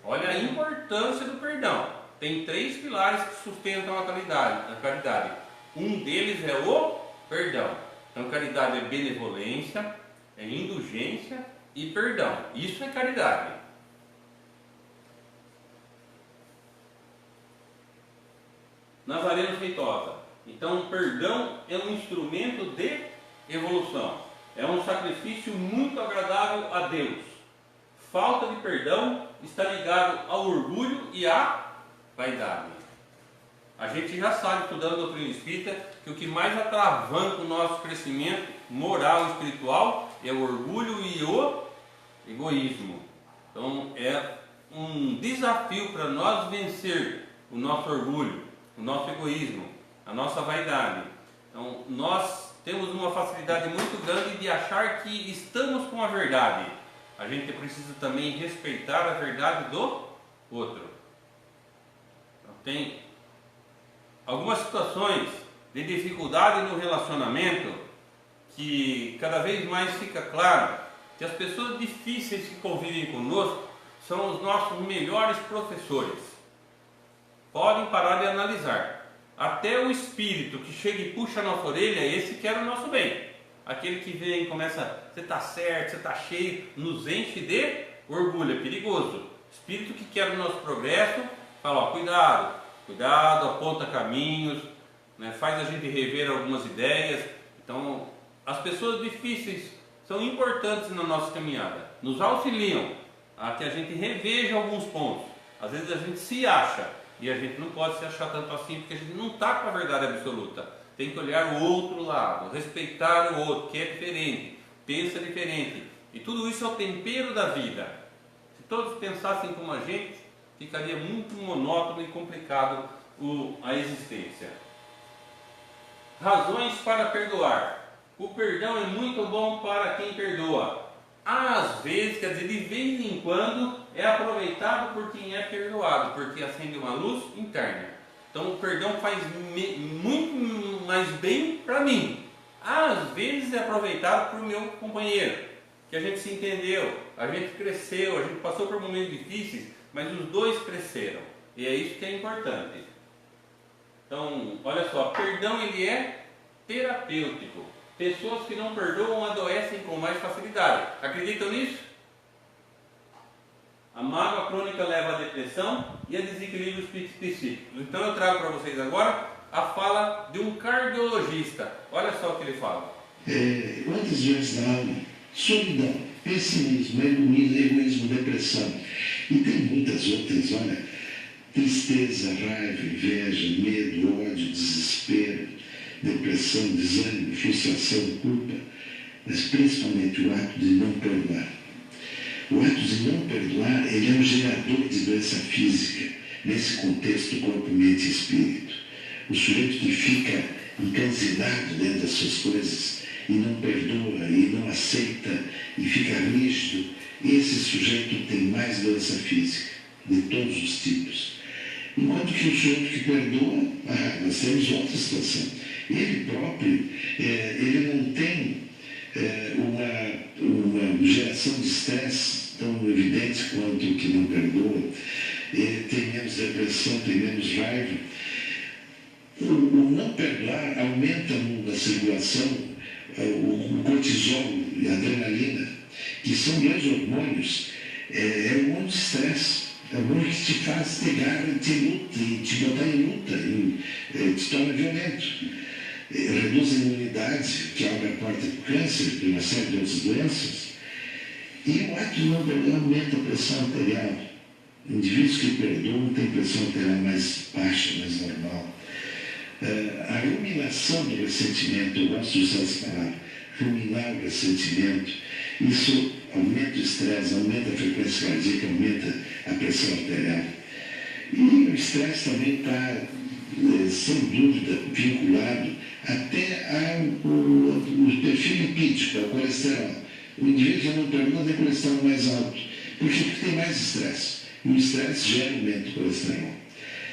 S1: olha a importância do perdão. Tem 3 pilares que sustentam a caridade. Um deles é o perdão. Então caridade é benevolência, é indulgência e perdão. Isso é caridade. Nazareno Feitosa. Então, o perdão é um instrumento de evolução. É um sacrifício muito agradável a Deus. Falta de perdão está ligado ao orgulho e à vaidade. A gente já sabe, estudando a doutrina espírita, que o que mais atravanca o nosso crescimento moral e espiritual é o orgulho e o egoísmo. Então é um desafio para nós vencer o nosso orgulho, o nosso egoísmo, a nossa vaidade. Então nós temos uma facilidade muito grande de achar que estamos com a verdade. A gente precisa também respeitar a verdade do outro. Então, tem algumas situações de dificuldade no relacionamento que cada vez mais fica claro que as pessoas difíceis que convivem conosco são os nossos melhores professores. Podem parar de analisar. Até o espírito que chega e puxa a nossa orelha, esse quer o nosso bem. Aquele que vem e começa, você está certo, você está cheio, nos enche de orgulho, é perigoso. Espírito que quer o nosso progresso, fala, ó, cuidado, cuidado, aponta caminhos, né, faz a gente rever algumas ideias. Então, as pessoas difíceis são importantes na nossa caminhada, nos auxiliam a que a gente reveja alguns pontos. Às vezes a gente se acha, e a gente não pode se achar tanto assim, porque a gente não está com a verdade absoluta. Tem que olhar o outro lado, respeitar o outro, que é diferente, pensa diferente. E tudo isso é o tempero da vida. Se todos pensassem como a gente, ficaria muito monótono e complicado a existência. Razões para perdoar. O perdão é muito bom para quem perdoa. Às vezes, quer dizer, de vez em quando, é aproveitado por quem é perdoado, porque acende uma luz interna. Então o perdão faz muito mais bem para mim. Às vezes é aproveitado por meu companheiro, que a gente se entendeu, a gente cresceu, a gente passou por momentos difíceis, mas os dois cresceram. E é isso que é importante. Então, olha só, perdão ele é terapêutico. Pessoas que não perdoam adoecem com mais facilidade. Acreditam nisso? A mágoa crônica leva à depressão e a desequilíbrios psíquicos. Então eu trago para vocês agora a fala de um cardiologista. Olha só o que ele fala.
S5: Quantas vezes na alma? Solidão, pessimismo, egoísmo, depressão. E tem muitas outras, olha. Tristeza, raiva, inveja, medo, ódio, desespero, depressão, desânimo, frustração, culpa. Mas principalmente o ato de não perdoar. O ato de não perdoar, ele é um gerador de doença física, nesse contexto corpo, mente e espírito. O sujeito que fica encanzinado dentro das suas coisas e não perdoa, e não aceita, e fica rígido, esse sujeito tem mais doença física, de todos os tipos. Enquanto que o sujeito que perdoa, nós temos outra situação. Ele próprio, ele não tem uma geração de estresse tão evidente quanto o que não perdoa. Ele tem menos depressão, tem menos raiva. O não perdoar aumenta na circulação o cortisol e a adrenalina, que são dois hormônios, hormônio de estresse. É um hormônio que te faz ter garra, te botar em luta, te torna violento. Reduz a imunidade, que abre a porta do câncer, de uma série de outras doenças. E o ato de não perdoar aumenta a pressão arterial. Indivíduos que perdoam têm pressão arterial mais baixa, mais normal. A ruminação do ressentimento, eu gosto de usar essa palavra, ruminar o ressentimento, isso aumenta o estresse, aumenta a frequência cardíaca, aumenta a pressão arterial. E o estresse também está, sem dúvida, vinculado até ao perfil lipídico, ao colesterol. O indivíduo que não perdoa tem colesterol mais alto. Por quê? Porque tem mais estresse. E o estresse gera aumento do colesterol.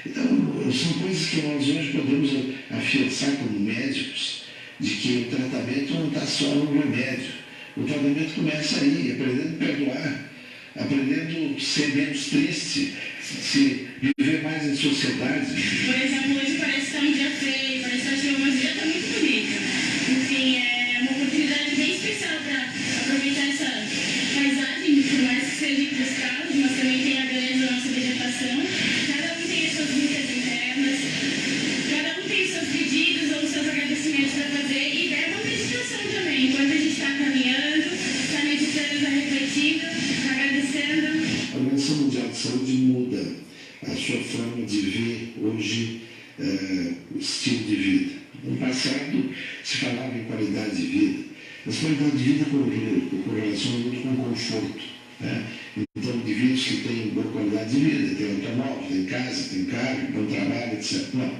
S5: Então, são coisas que nós hoje podemos afiançar como médicos, de que o tratamento não está só no remédio. O tratamento começa aí, aprendendo a perdoar, aprendendo a ser menos triste, se viver mais em sociedade.
S6: Por exemplo, hoje parece estar um dia feio, parece estar uma dieta muito bonita. Enfim, é uma oportunidade bem especial para aproveitar essa paisagem, por mais que seja cristado, mas também tem a beleza da nossa vegetação. Cada um tem as suas lutas internas.
S5: Organização Mundial de Saúde muda a sua forma de ver hoje o estilo de vida. No passado se falava em qualidade de vida. Mas qualidade de vida correlaciona muito com conforto. Né? Então, indivíduos que têm boa qualidade de vida, têm automóvel, têm casa, têm carro, não trabalham, etc. Não.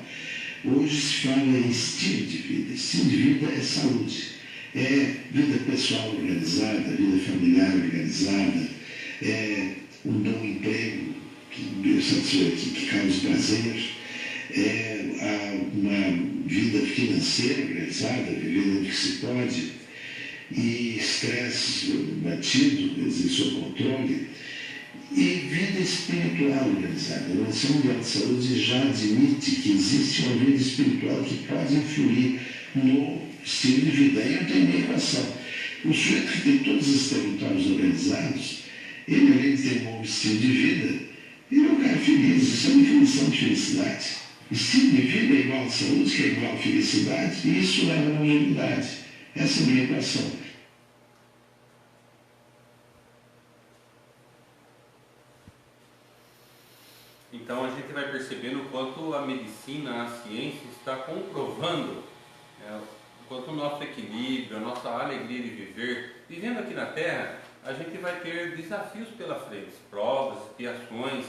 S5: Hoje se fala em estilo de vida. Estilo de vida é saúde. É vida pessoal organizada, vida familiar organizada, é um bom emprego que causa prazer, é uma vida financeira organizada, vivendo onde se pode, e estresse batido, quer dizer, sob controle, e vida espiritual organizada. A Organização Mundial de Saúde já admite que existe uma vida espiritual que pode influir no estilo de vida. Aí eu tenho uma equação. O sujeito que tem todos os territórios organizados, ele, além de ter um bom estilo de vida, ele é um cara feliz. Isso é uma definição de felicidade. Estilo de vida é igual a saúde, que é igual a felicidade, e isso leva à longevidade. Essa é a minha equação.
S1: Então a gente vai percebendo o quanto a medicina, a ciência está comprovando o quanto o nosso equilíbrio, a nossa alegria de viver. Vivendo aqui na Terra, a gente vai ter desafios pela frente, provas, expiações,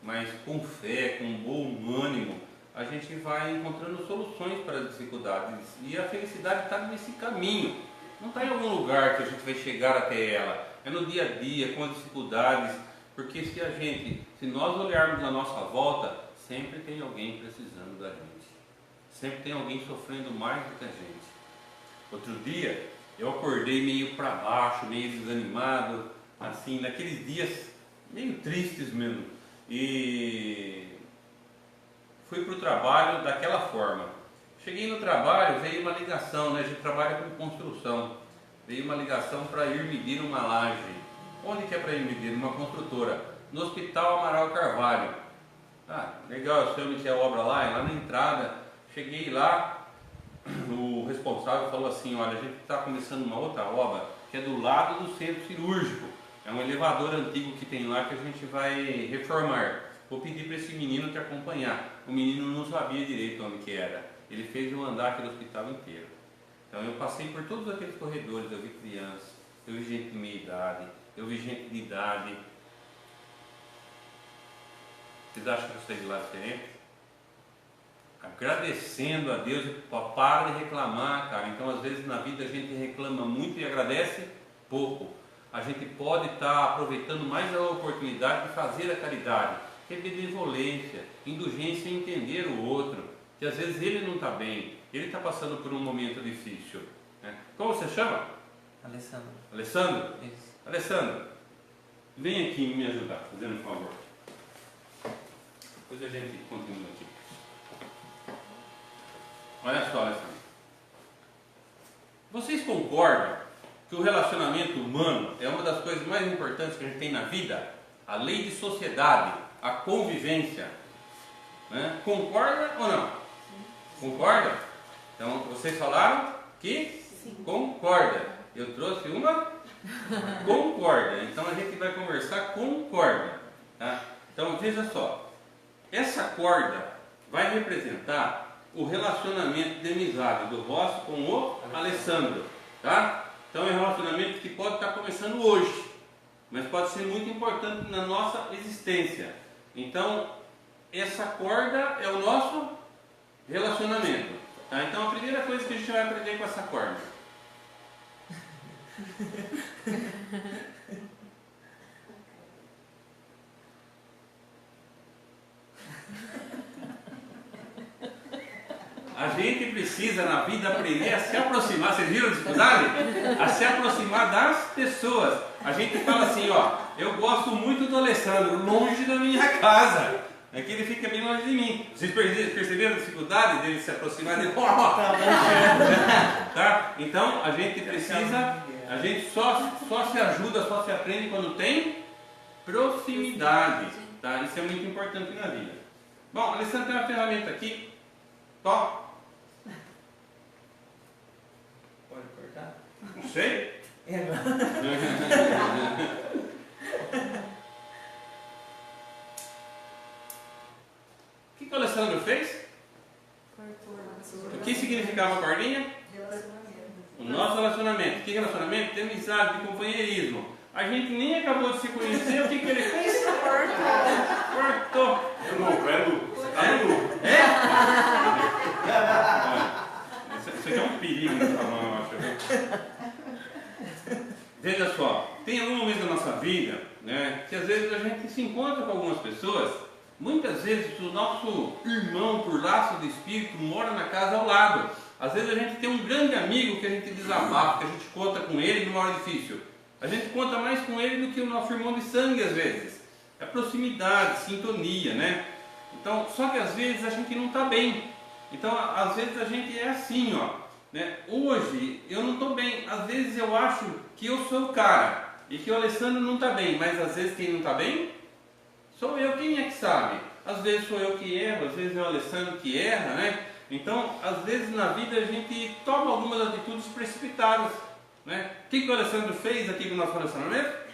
S1: mas com fé, com bom ânimo, a gente vai encontrando soluções para as dificuldades. E a felicidade está nesse caminho, não está em algum lugar que a gente vai chegar até ela, é no dia a dia, com as dificuldades, porque se nós olharmos à nossa volta, sempre tem alguém precisando da gente, sempre tem alguém sofrendo mais do que a gente. Outro dia, eu acordei meio para baixo, meio desanimado, assim, naqueles dias meio tristes mesmo, e fui para o trabalho daquela forma. Cheguei no trabalho, veio uma ligação, né? A gente trabalha com construção, veio uma ligação para ir medir uma laje. Onde que é para ir medir? Numa construtora, no Hospital Amaral Carvalho. Ah, legal, eu sei onde que é a obra lá, é lá na entrada. Cheguei lá, o responsável falou assim, olha, a gente está começando uma outra obra que é do lado do centro cirúrgico. É um elevador antigo que tem lá que a gente vai reformar. Vou pedir para esse menino te acompanhar. O menino não sabia direito onde que era. Ele fez um andar aqui do hospital inteiro. Então eu passei por todos aqueles corredores, eu vi crianças, eu vi gente de meia idade, eu vi gente de idade. Vocês acham que eu saí de lá diferente? Agradecendo a Deus, para de reclamar, cara. Então às vezes na vida a gente reclama muito e agradece pouco. A gente pode estar aproveitando mais a oportunidade de fazer a caridade, que é benevolência, indulgência em entender o outro, que às vezes ele não está bem, ele está passando por um momento difícil. Né? Como você chama?
S7: Alessandro.
S1: Alessandro?
S7: Isso.
S1: Alessandro, vem aqui me ajudar, fazendo um favor. Depois a gente continua aqui. Olha só, Alessandro. Vocês concordam que o relacionamento humano é uma das coisas mais importantes que a gente tem na vida? A lei de sociedade, a convivência. Né? Concorda ou não? Sim. Concorda? Então, vocês falaram que sim. Concorda. Eu trouxe uma concorda. Então, a gente vai conversar concorda. Tá? Então, veja só. Essa corda vai representar o relacionamento de amizade do Rossi com o Alessandro. Tá? Então é um relacionamento que pode estar começando hoje, mas pode ser muito importante na nossa existência. Então, essa corda é o nosso relacionamento. Tá? Então a primeira coisa que a gente vai aprender com essa corda. A gente precisa na vida aprender a se aproximar, vocês viram a dificuldade? A se aproximar das pessoas. A gente fala assim, ó, eu gosto muito do Alessandro, longe da minha casa. É que ele fica bem longe de mim. Vocês perceberam a dificuldade dele se aproximar dele? Tá? Então a gente precisa, a gente só se ajuda, só se aprende quando tem proximidade. Tá? Isso é muito importante na vida. Bom, Alessandro tem uma ferramenta aqui. Top.
S7: Pode cortar?
S1: Não sei.
S7: É,
S1: Olha fez? O que significava a cordinha? O nosso relacionamento. Que relacionamento? De amizade, de companheirismo. A gente nem acabou de se conhecer, o que ele fez? Cortou.
S2: Eu não quero. Você tá no lucro.
S1: Isso aqui é um perigo nessa mão, eu acho. Veja só, tem algum momento da nossa vida, né, que às vezes a gente se encontra com algumas pessoas, muitas vezes o nosso irmão por laço de espírito mora na casa ao lado. Às vezes a gente tem um grande amigo que a gente desabafa, que a gente conta com ele numa hora difícil. A gente conta mais com ele do que o nosso irmão de sangue às vezes. É proximidade, sintonia, né? Então, só que às vezes a gente não está bem. Então, às vezes a gente é assim, ó, né? Hoje eu não estou bem. Às vezes eu acho que eu sou o cara e que o Alessandro não está bem. Mas às vezes quem não está bem sou eu. Quem é que sabe? Às vezes sou eu que erro, às vezes é o Alessandro que erra, né? Então, às vezes na vida a gente toma algumas atitudes precipitadas, né? O que o Alessandro fez aqui no nosso relacionamento?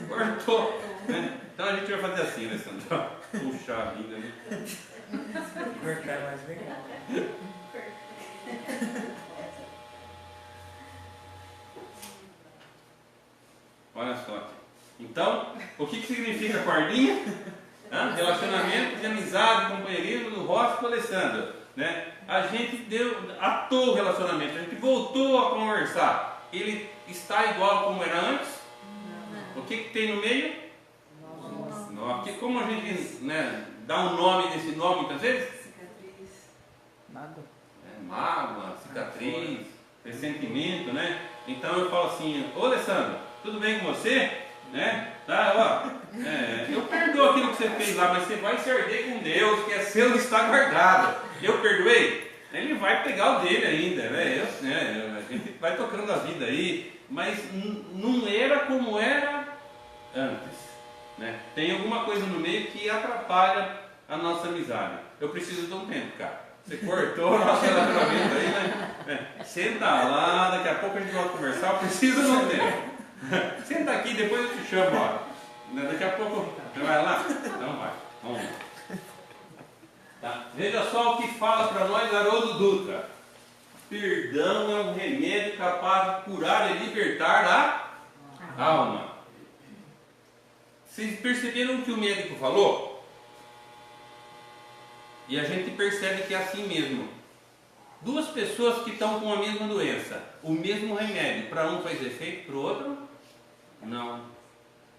S1: Cortou, né? Então a gente vai fazer assim, Alessandro. Puxa a vida, né?
S7: Cortar é mais legal.
S1: Olha só. Então, o que significa cordinha? Relacionamento de amizade, companheirismo do Rossi com o Alessandro, né? A gente atou o relacionamento, a gente voltou a conversar. Ele está igual como era antes? O que tem no meio? Porque como a gente, né, dá um nome desse nome muitas vezes?
S7: Cicatriz.
S1: Mágoa. Mágoa, cicatriz, ressentimento, né? Então eu falo assim, ô Alessandro, tudo bem com você? Né? Tá, ó, eu perdoo aquilo que você fez lá, mas você vai se arder com Deus, que é seu e está guardado. Eu perdoei? Ele vai pegar o dele ainda, né? A gente vai tocando a vida aí, mas não era como era antes, né? Tem alguma coisa no meio que atrapalha a nossa amizade. Eu preciso de um tempo, cara. Você cortou o nosso relacionamento aí, né? Senta lá, daqui a pouco a gente vai conversar, eu preciso de um tempo. Senta aqui, depois eu te chamo, ó. Daqui a pouco você vai lá? Não vai, vamos lá. Tá? Veja só o que fala para nós Haroldo Dutra. Perdão é um remédio capaz de curar e libertar a alma. Vocês perceberam o que o médico falou? E a gente percebe que é assim mesmo. Duas pessoas que estão com a mesma doença, o mesmo remédio, para um faz efeito, para o outro não.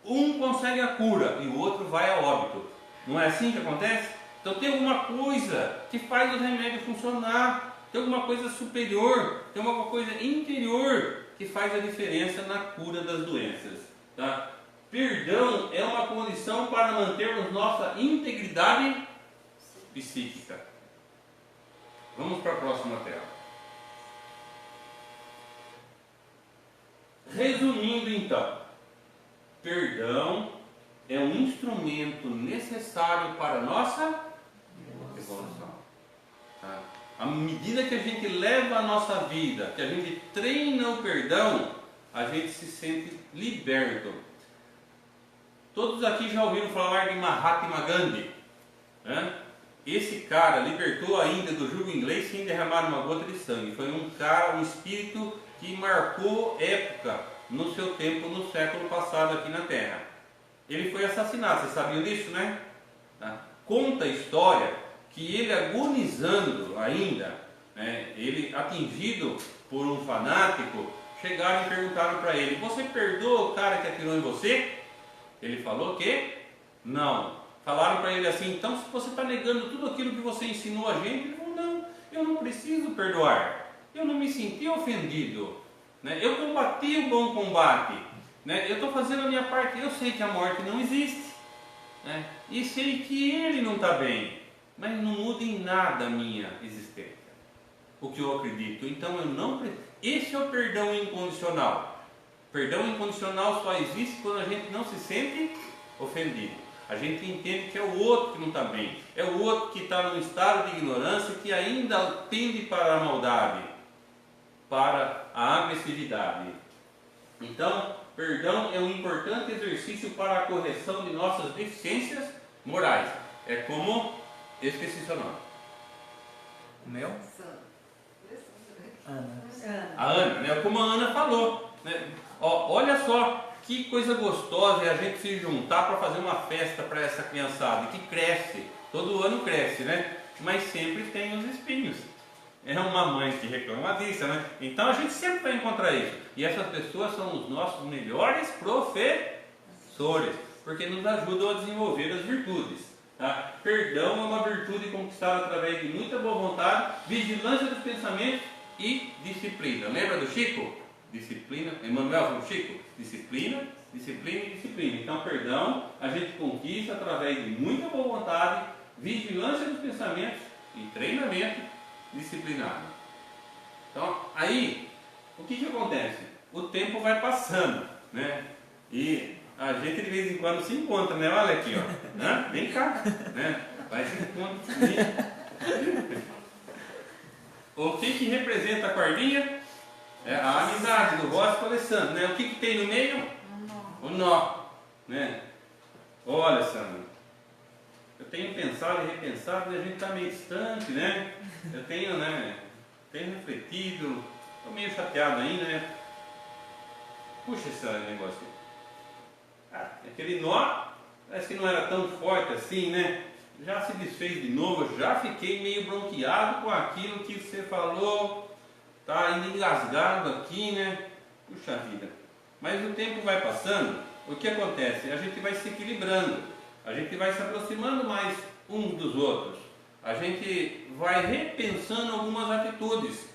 S1: Um consegue a cura e o outro vai a óbito. Não é assim que acontece? Então tem alguma coisa que faz o remédio funcionar, tem alguma coisa superior, tem alguma coisa interior que faz a diferença na cura das doenças. Tá? Perdão é uma condição para mantermos nossa integridade psíquica. Vamos para a próxima tela. Resumindo então, perdão é um instrumento necessário para a nossa evolução. Tá? À medida que a gente leva a nossa vida, que a gente treina o perdão, a gente se sente liberto. Todos aqui já ouviram falar de Mahatma Gandhi, né? Esse cara libertou a Índia do jugo inglês sem derramar uma gota de sangue. Foi um cara, um espírito que marcou época no seu tempo, no século passado aqui na Terra. Ele foi assassinado, vocês sabiam disso, né? Conta a história que ele agonizando ainda, né, ele atingido por um fanático, chegaram e perguntaram para ele: você perdoa o cara que atirou em você? Ele falou que não. Falaram para ele assim: então se você está negando tudo aquilo que você ensinou a gente, ele falou: não, eu não preciso perdoar, eu não me senti ofendido, né? Eu combati o bom combate, né? Eu estou fazendo a minha parte, eu sei que a morte não existe, né? E sei que ele não está bem, mas não muda em nada a minha existência, o que eu acredito. Então eu não. Esse é o perdão incondicional. Perdão incondicional só existe quando a gente não se sente ofendido. A gente entende que é o outro que não está bem, é o outro que está num estado de ignorância, que ainda tende para a maldade, para a agressividade. Então, perdão é um importante exercício para a correção de nossas deficiências morais. É como, esqueci seu nome.
S7: O meu? Ana.
S1: A Ana, né? Como a Ana falou, né? Ó, olha só que coisa gostosa é a gente se juntar para fazer uma festa para essa criançada que cresce, todo ano cresce, né? Mas sempre tem os espinhos. É uma mãe que reclama disso, né? Então a gente sempre vai encontrar isso. E essas pessoas são os nossos melhores professores, porque nos ajudam a desenvolver as virtudes. Tá? Perdão é uma virtude conquistada através de muita boa vontade, vigilância dos pensamentos e disciplina. Lembra do Chico? Disciplina. Emmanuel falou Chico? Disciplina, disciplina e disciplina. Então, perdão a gente conquista através de muita boa vontade, vigilância dos pensamentos e treinamento disciplinado. Então, aí, o que acontece? O tempo vai passando, né? E a gente de vez em quando se encontra, né? Olha aqui, ó. Né? Vem cá, né? Vai se encontrar. O que representa a cordinha? É a amizade do Rosa com o Alessandro, né? O que tem no meio? O nó, né? Olha, Sandra, eu tenho pensado e repensado e a gente está meio distante, né? Eu tenho, né? Tenho refletido, estou meio chateado ainda, né? Puxa esse negócio. Aquele nó, parece que não era tão forte assim, né? Já se desfez de novo, eu já fiquei meio bronqueado com aquilo que você falou, tá ainda engasgado aqui, né? Puxa vida. Mas o tempo vai passando, o que acontece? A gente vai se equilibrando, a gente vai se aproximando mais uns dos outros, a gente vai repensando algumas atitudes.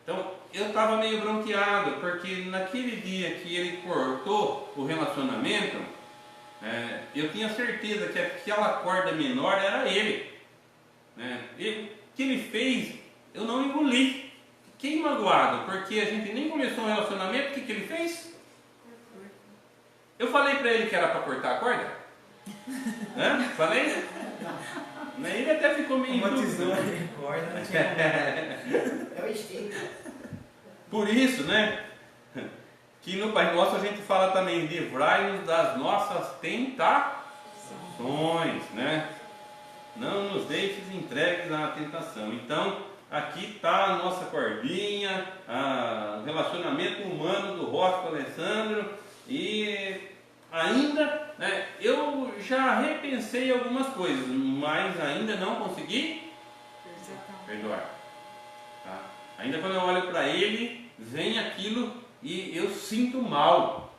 S1: Então, eu estava meio bronqueado, porque naquele dia que ele cortou o relacionamento, eu tinha certeza que aquela corda menor era ele. E o que ele fez, eu não engoli. Fiquei magoado, porque a gente nem começou um relacionamento, o que ele fez? Eu falei para ele que era para cortar a corda? Falei? Ele até ficou meio...
S7: Matizou a corda, não tinha...
S3: É o instinto.
S1: Por isso, né? Que no Pai Nosso a gente fala também, livrai-nos das nossas tentações, né? Não nos deixes entregues à tentação. Então, aqui está a nossa cordinha, o relacionamento humano do Rosa com o Alessandro, e ainda, né, eu já repensei algumas coisas, mas ainda não consegui perdoar. Tá? Ainda quando eu olho para ele, vem aquilo e eu sinto mal,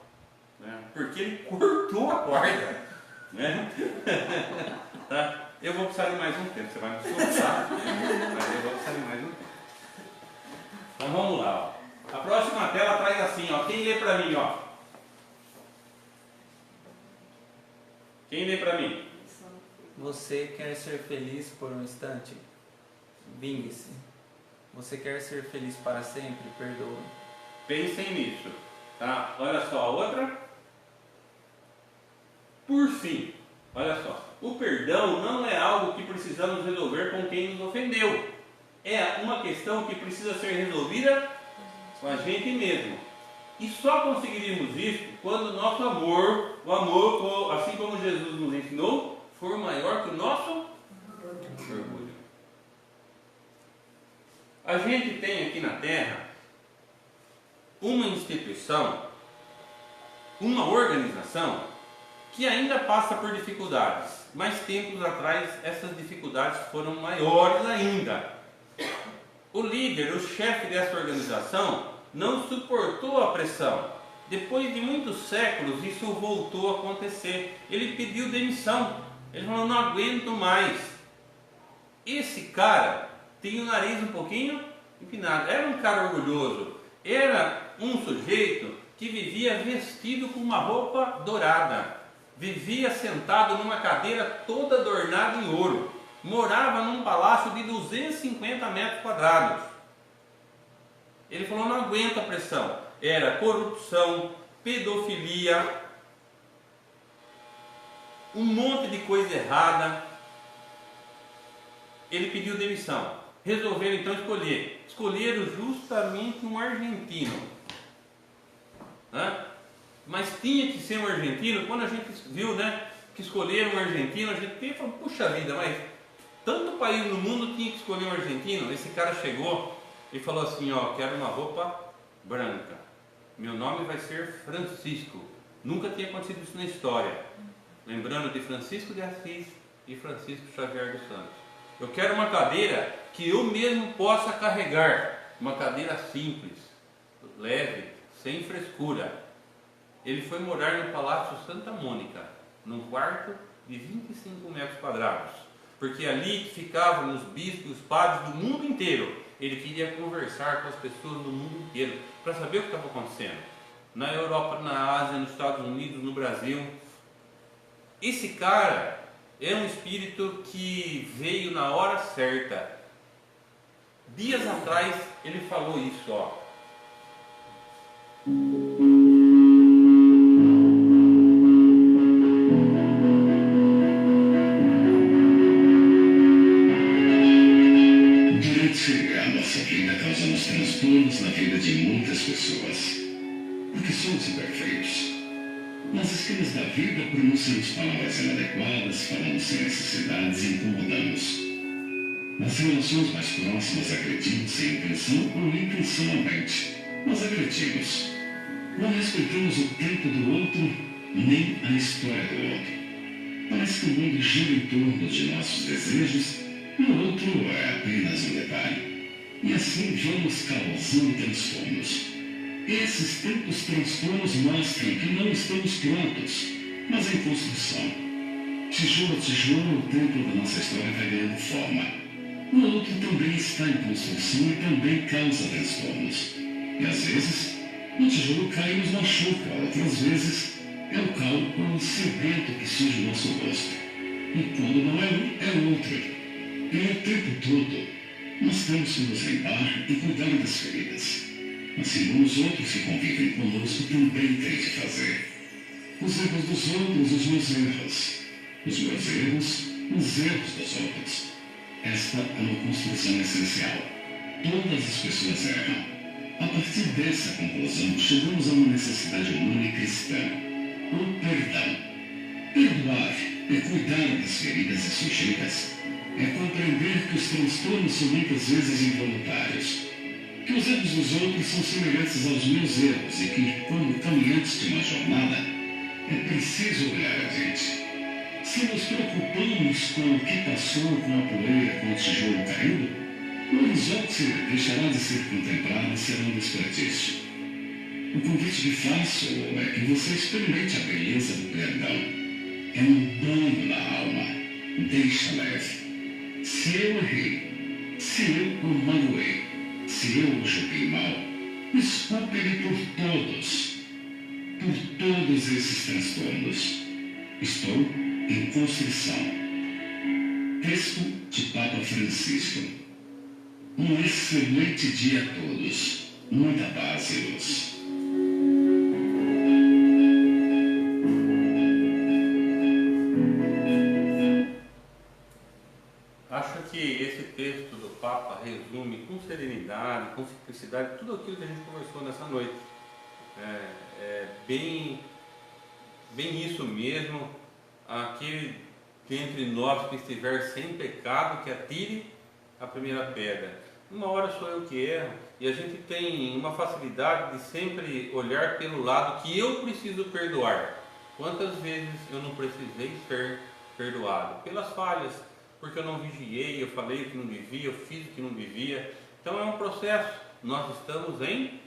S1: né? Porque ele cortou a corda, né? Tá? Eu vou precisar de mais um tempo, você vai me soltar, mas eu vou precisar de mais um tempo. Então vamos lá, ó. A próxima tela traz assim, ó. Quem lê para mim, ó? Quem lê para mim?
S7: Você quer ser feliz por um instante? Vingue-se. Você quer ser feliz para sempre? Perdoa.
S1: Pensem nisso, tá? Olha só a outra. Por fim, olha só. O perdão não é algo que precisamos resolver com quem nos ofendeu. É uma questão que precisa ser resolvida com a gente mesmo. E só conseguiríamos isso quando o nosso amor, o amor, assim como Jesus nos ensinou, for maior que o nosso orgulho. A gente tem aqui na Terra uma instituição, uma organização que ainda passa por dificuldades, mas tempos atrás essas dificuldades foram maiores ainda. O líder, o chefe dessa organização, não suportou a pressão. Depois de muitos séculos, isso voltou a acontecer. Ele pediu demissão. Ele falou, não aguento mais. Esse cara tinha o nariz um pouquinho empinado. Era um cara orgulhoso. Era um sujeito que vivia vestido com uma roupa dourada. Vivia sentado numa cadeira toda adornada em ouro. Morava num palácio de 250 metros quadrados. Ele falou, não aguento a pressão. Era corrupção, pedofilia, um monte de coisa errada. Ele pediu demissão. Resolveram então escolher. Escolheram justamente um argentino. Mas tinha que ser um argentino. Quando a gente viu, né, que escolheram um argentino, a gente falou, puxa vida, mas tanto país no mundo tinha que escolher um argentino. Esse cara chegou e falou assim, ó, quero uma roupa branca, meu nome vai ser Francisco. Nunca tinha acontecido isso na história, lembrando de Francisco de Assis e Francisco Xavier dos Santos. Eu quero uma cadeira que eu mesmo possa carregar, uma cadeira simples, leve, sem frescura. Ele foi morar no Palácio Santa Mônica, num quarto de 25 metros quadrados, porque ali ficavam os bispos e os padres do mundo inteiro. Ele queria conversar com as pessoas do mundo inteiro, para saber o que estava acontecendo, na Europa, na Ásia, nos Estados Unidos, no Brasil. Esse cara é um espírito que veio na hora certa. Dias atrás ele falou isso, ó.
S5: Durante a nossa vida causamos transtornos na vida de muitas pessoas, porque somos imperfeitos. Nas esquinas da vida pronunciamos palavras inadequadas, falamos sem necessidades e incomodamos. Nas relações mais próximas agredimos sem intenção ou intencionalmente, mas agredimos. Não respeitamos o tempo do outro, nem a história do outro. Parece que o mundo gira em torno de nossos desejos e o outro é apenas um detalhe. E assim vamos causando transtornos. Esses tempos transtornos mostram que não estamos prontos, mas em construção. Tijolo a tijolo, o templo da nossa história vai ganhando forma. O outro também está em construção e também causa transtornos. E às vezes, o tijolo cai e nos machuca, outras vezes é o cal ou o sedento que surge no nosso rosto. E quando não é um, é outro. E o tempo todo, nós temos que nos limpar e cuidar das feridas. Assim como os outros que convivem conosco também têm de fazer. Os erros dos outros, os meus erros. Os meus erros, os erros dos outros. Esta é uma construção essencial. Todas as pessoas erram. A partir dessa conclusão, chegamos a uma necessidade humana e cristã. O perdão. Perdoar é cuidar das feridas e sujeiras. É compreender que os transtornos são muitas vezes involuntários. Que os erros dos outros são semelhantes aos meus erros e que, como caminhantes de uma jornada, é preciso olhar adiante. Se nos preocupamos com o que passou, com a poeira, com o tijolo caído, o horizonte deixará de ser contemplado e será um desperdício. O convite que faço é que você experimente a beleza do perdão. É um banho na alma. Deixa leve. Se eu errei, se eu o magoei, se eu o julguei mal, desculpe-me por todos esses transtornos. Estou em construção. Texto de Papa Francisco. Um excelente dia a todos. Muita paz e luz.
S1: Acho que esse texto do Papa resume com serenidade, com simplicidade, tudo aquilo que a gente conversou nessa noite. É bem isso mesmo. Aquele dentre nós que estiver sem pecado, que atire a primeira pedra. Uma hora sou eu que erro, e a gente tem uma facilidade de sempre olhar pelo lado que eu preciso perdoar. Quantas vezes eu não precisei ser perdoado? Pelas falhas, porque eu não vigiei, eu falei o que não devia, eu fiz o que não devia. Então é um processo, nós estamos em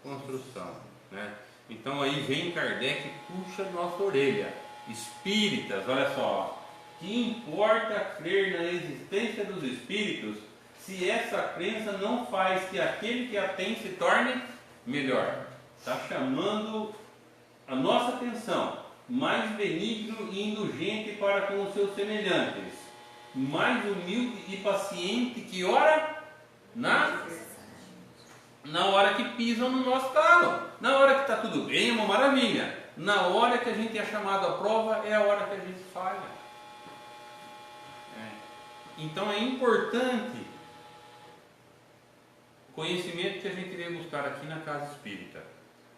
S1: construção, né? Então aí vem Kardec e puxa nossa orelha. Espíritas, olha só, que importa crer na existência dos espíritos se essa crença não faz que aquele que a tem se torne melhor. Está chamando a nossa atenção, mais benigno e indulgente para com os seus semelhantes, mais humilde e paciente que ora na hora que pisam no nosso calo. Na hora que está tudo bem é uma maravilha. Na hora que a gente é chamado à prova é a hora que a gente falha. Então é importante o conhecimento que a gente veio buscar aqui na Casa Espírita.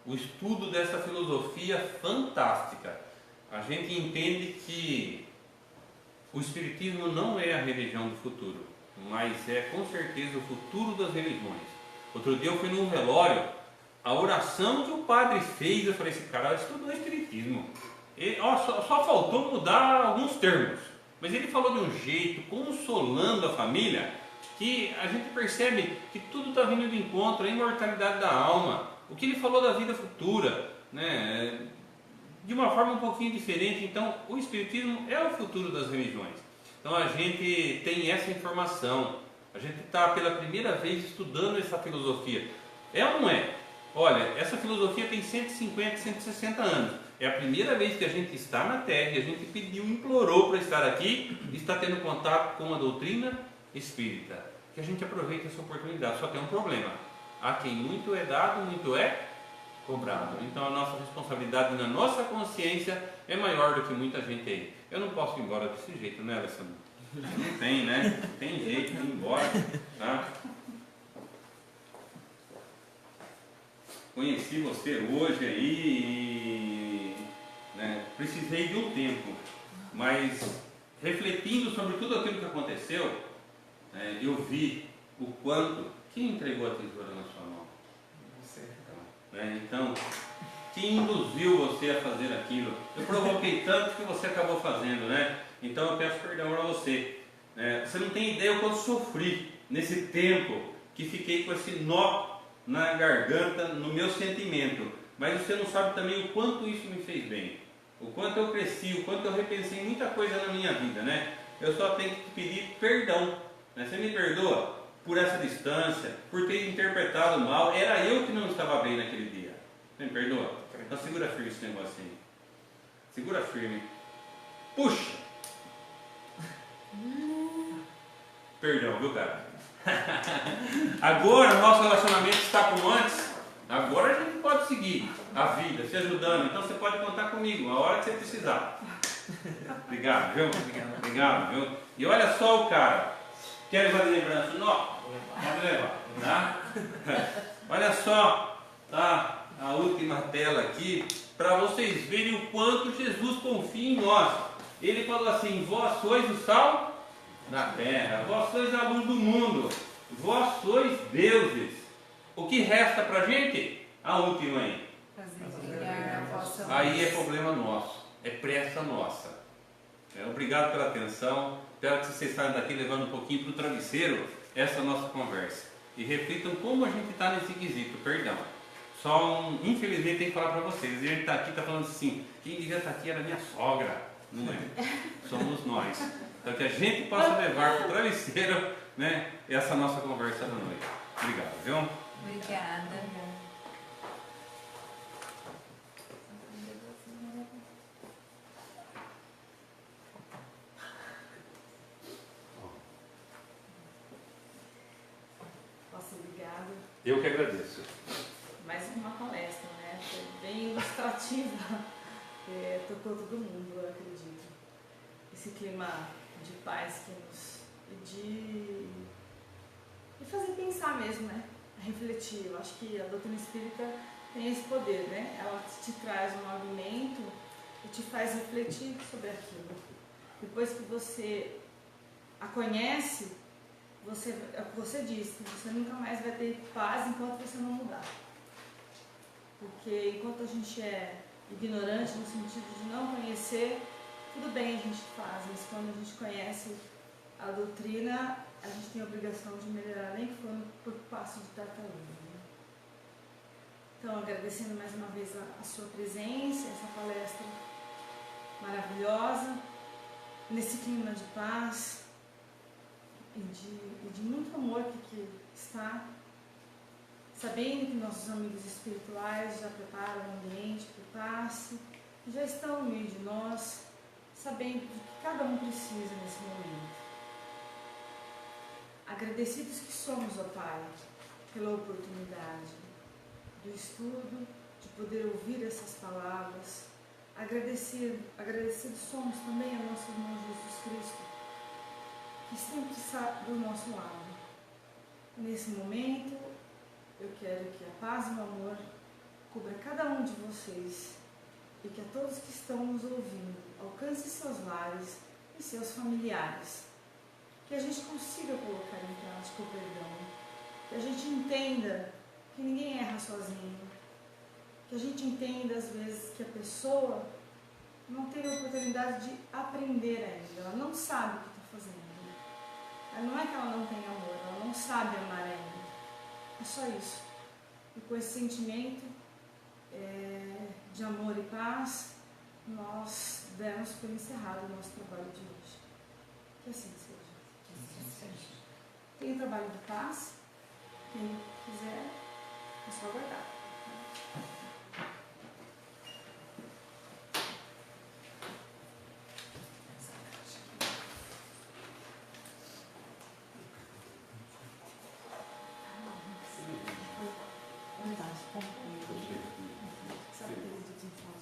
S1: O estudo dessa filosofia fantástica. A gente entende que O Espiritismo não é a religião do futuro, mas é com certeza o futuro das religiões. Outro dia eu fui num velório, a oração que o padre fez, eu falei, esse cara estudou Espiritismo. Só faltou mudar alguns termos, mas ele falou de um jeito, consolando a família, que a gente percebe que tudo está vindo de encontro, a imortalidade da alma, o que ele falou da vida futura, né? De uma forma um pouquinho diferente. Então o Espiritismo é o futuro das religiões. Então a gente tem essa informação, a gente está pela primeira vez estudando essa filosofia. É ou não é? Olha, essa filosofia tem 150, 160 anos. É a primeira vez que a gente está na Terra e a gente pediu, implorou para estar aqui e está tendo contato com a doutrina espírita. Que a gente aproveite essa oportunidade. Só tem um problema: a quem muito é dado, muito é cobrado. Então a nossa responsabilidade na nossa consciência é maior do que muita gente aí. Eu não posso ir embora desse jeito, né, Alessandro? Não tem, né? Não tem jeito de ir embora, tá? Conheci você hoje aí e, né, precisei de um tempo, mas refletindo sobre tudo aquilo que aconteceu, eu vi o quanto. Quem entregou a tesoura na sua mão? Você. Então, quem induziu você a fazer aquilo? Eu provoquei tanto que você acabou fazendo, né? Então eu peço perdão para você. Você não tem ideia o quanto sofri nesse tempo que fiquei com esse nó na garganta, no meu sentimento. Mas você não sabe também o quanto isso me fez bem, o quanto eu cresci, o quanto eu repensei em muita coisa na minha vida, né? Eu só tenho que te pedir perdão, né? Você me perdoa por essa distância, por ter interpretado mal. Era eu que não estava bem naquele dia. Você me perdoa? Então segura firme esse negocinho. Segura firme. Puxa! Perdão, viu, cara? Agora o nosso relacionamento está como antes. Agora a gente pode seguir a vida, se ajudando. Então você pode contar comigo a hora que você precisar. Obrigado, viu? Obrigado, viu? E olha só o cara. Quer levar de lembrança? Não. Pode levar, tá? Olha só, tá? A última tela aqui, para vocês verem o quanto Jesus confia em nós. Ele falou assim: vós sois o sal da terra, vós sois a luz do mundo, vós sois deuses. O que resta para a gente? A última aí. Aí é problema nosso, é pressa nossa. Obrigado pela atenção. Espero que vocês saiam daqui levando um pouquinho para o travesseiro essa nossa conversa. E reflitam como a gente está nesse quesito, perdão. Infelizmente tem que falar para vocês. A gente está aqui, está falando assim, quem devia estar aqui era minha sogra. Não é? Somos nós. Então que a gente possa levar para o travesseiro, né, essa nossa conversa da noite. Obrigado, viu?
S8: Obrigada.
S4: Nossa, obrigada.
S1: Eu que agradeço.
S4: Mais uma palestra, né? Foi bem ilustrativa. Tocou todo mundo, eu acredito. Esse clima de paz que nos... de fazer pensar mesmo, né? Refletir. Eu acho que a doutrina espírita tem esse poder, né? Ela te traz um argumento e te faz refletir sobre aquilo. Depois que você a conhece, é o que você disse, você nunca mais vai ter paz enquanto você não mudar. Porque enquanto a gente é ignorante no sentido de não conhecer, tudo bem a gente faz, mas quando a gente conhece a doutrina, a gente tem a obrigação de melhorar, nem que for por passo de tartaruga. Né? Então, agradecendo mais uma vez a sua presença, essa palestra maravilhosa, nesse clima de paz e de muito amor que está, sabendo que nossos amigos espirituais já preparam o ambiente para o passe, já estão no meio de nós, sabendo do que cada um precisa nesse momento. Agradecidos que somos, ó Pai, pela oportunidade do estudo, de poder ouvir essas palavras. Agradecidos somos também a nosso irmão Jesus Cristo, que sempre está do nosso lado. Nesse momento, eu quero que a paz e o amor cubra cada um de vocês e que a todos que estão nos ouvindo alcance seus lares e seus familiares. Que a gente consiga colocar em prática o perdão. Que a gente entenda que ninguém erra sozinho. Que a gente entenda, às vezes, que a pessoa não teve a oportunidade de aprender ainda. Ela não sabe o que está fazendo. Não é que ela não tem amor, ela não sabe amar ainda. É só isso. E com esse sentimento de amor e paz, nós demos por encerrado o nosso trabalho de hoje. Que assim seja. Tem o trabalho de paz. Quem quiser, é só aguardar. Sabe aquele dia que a gente fala,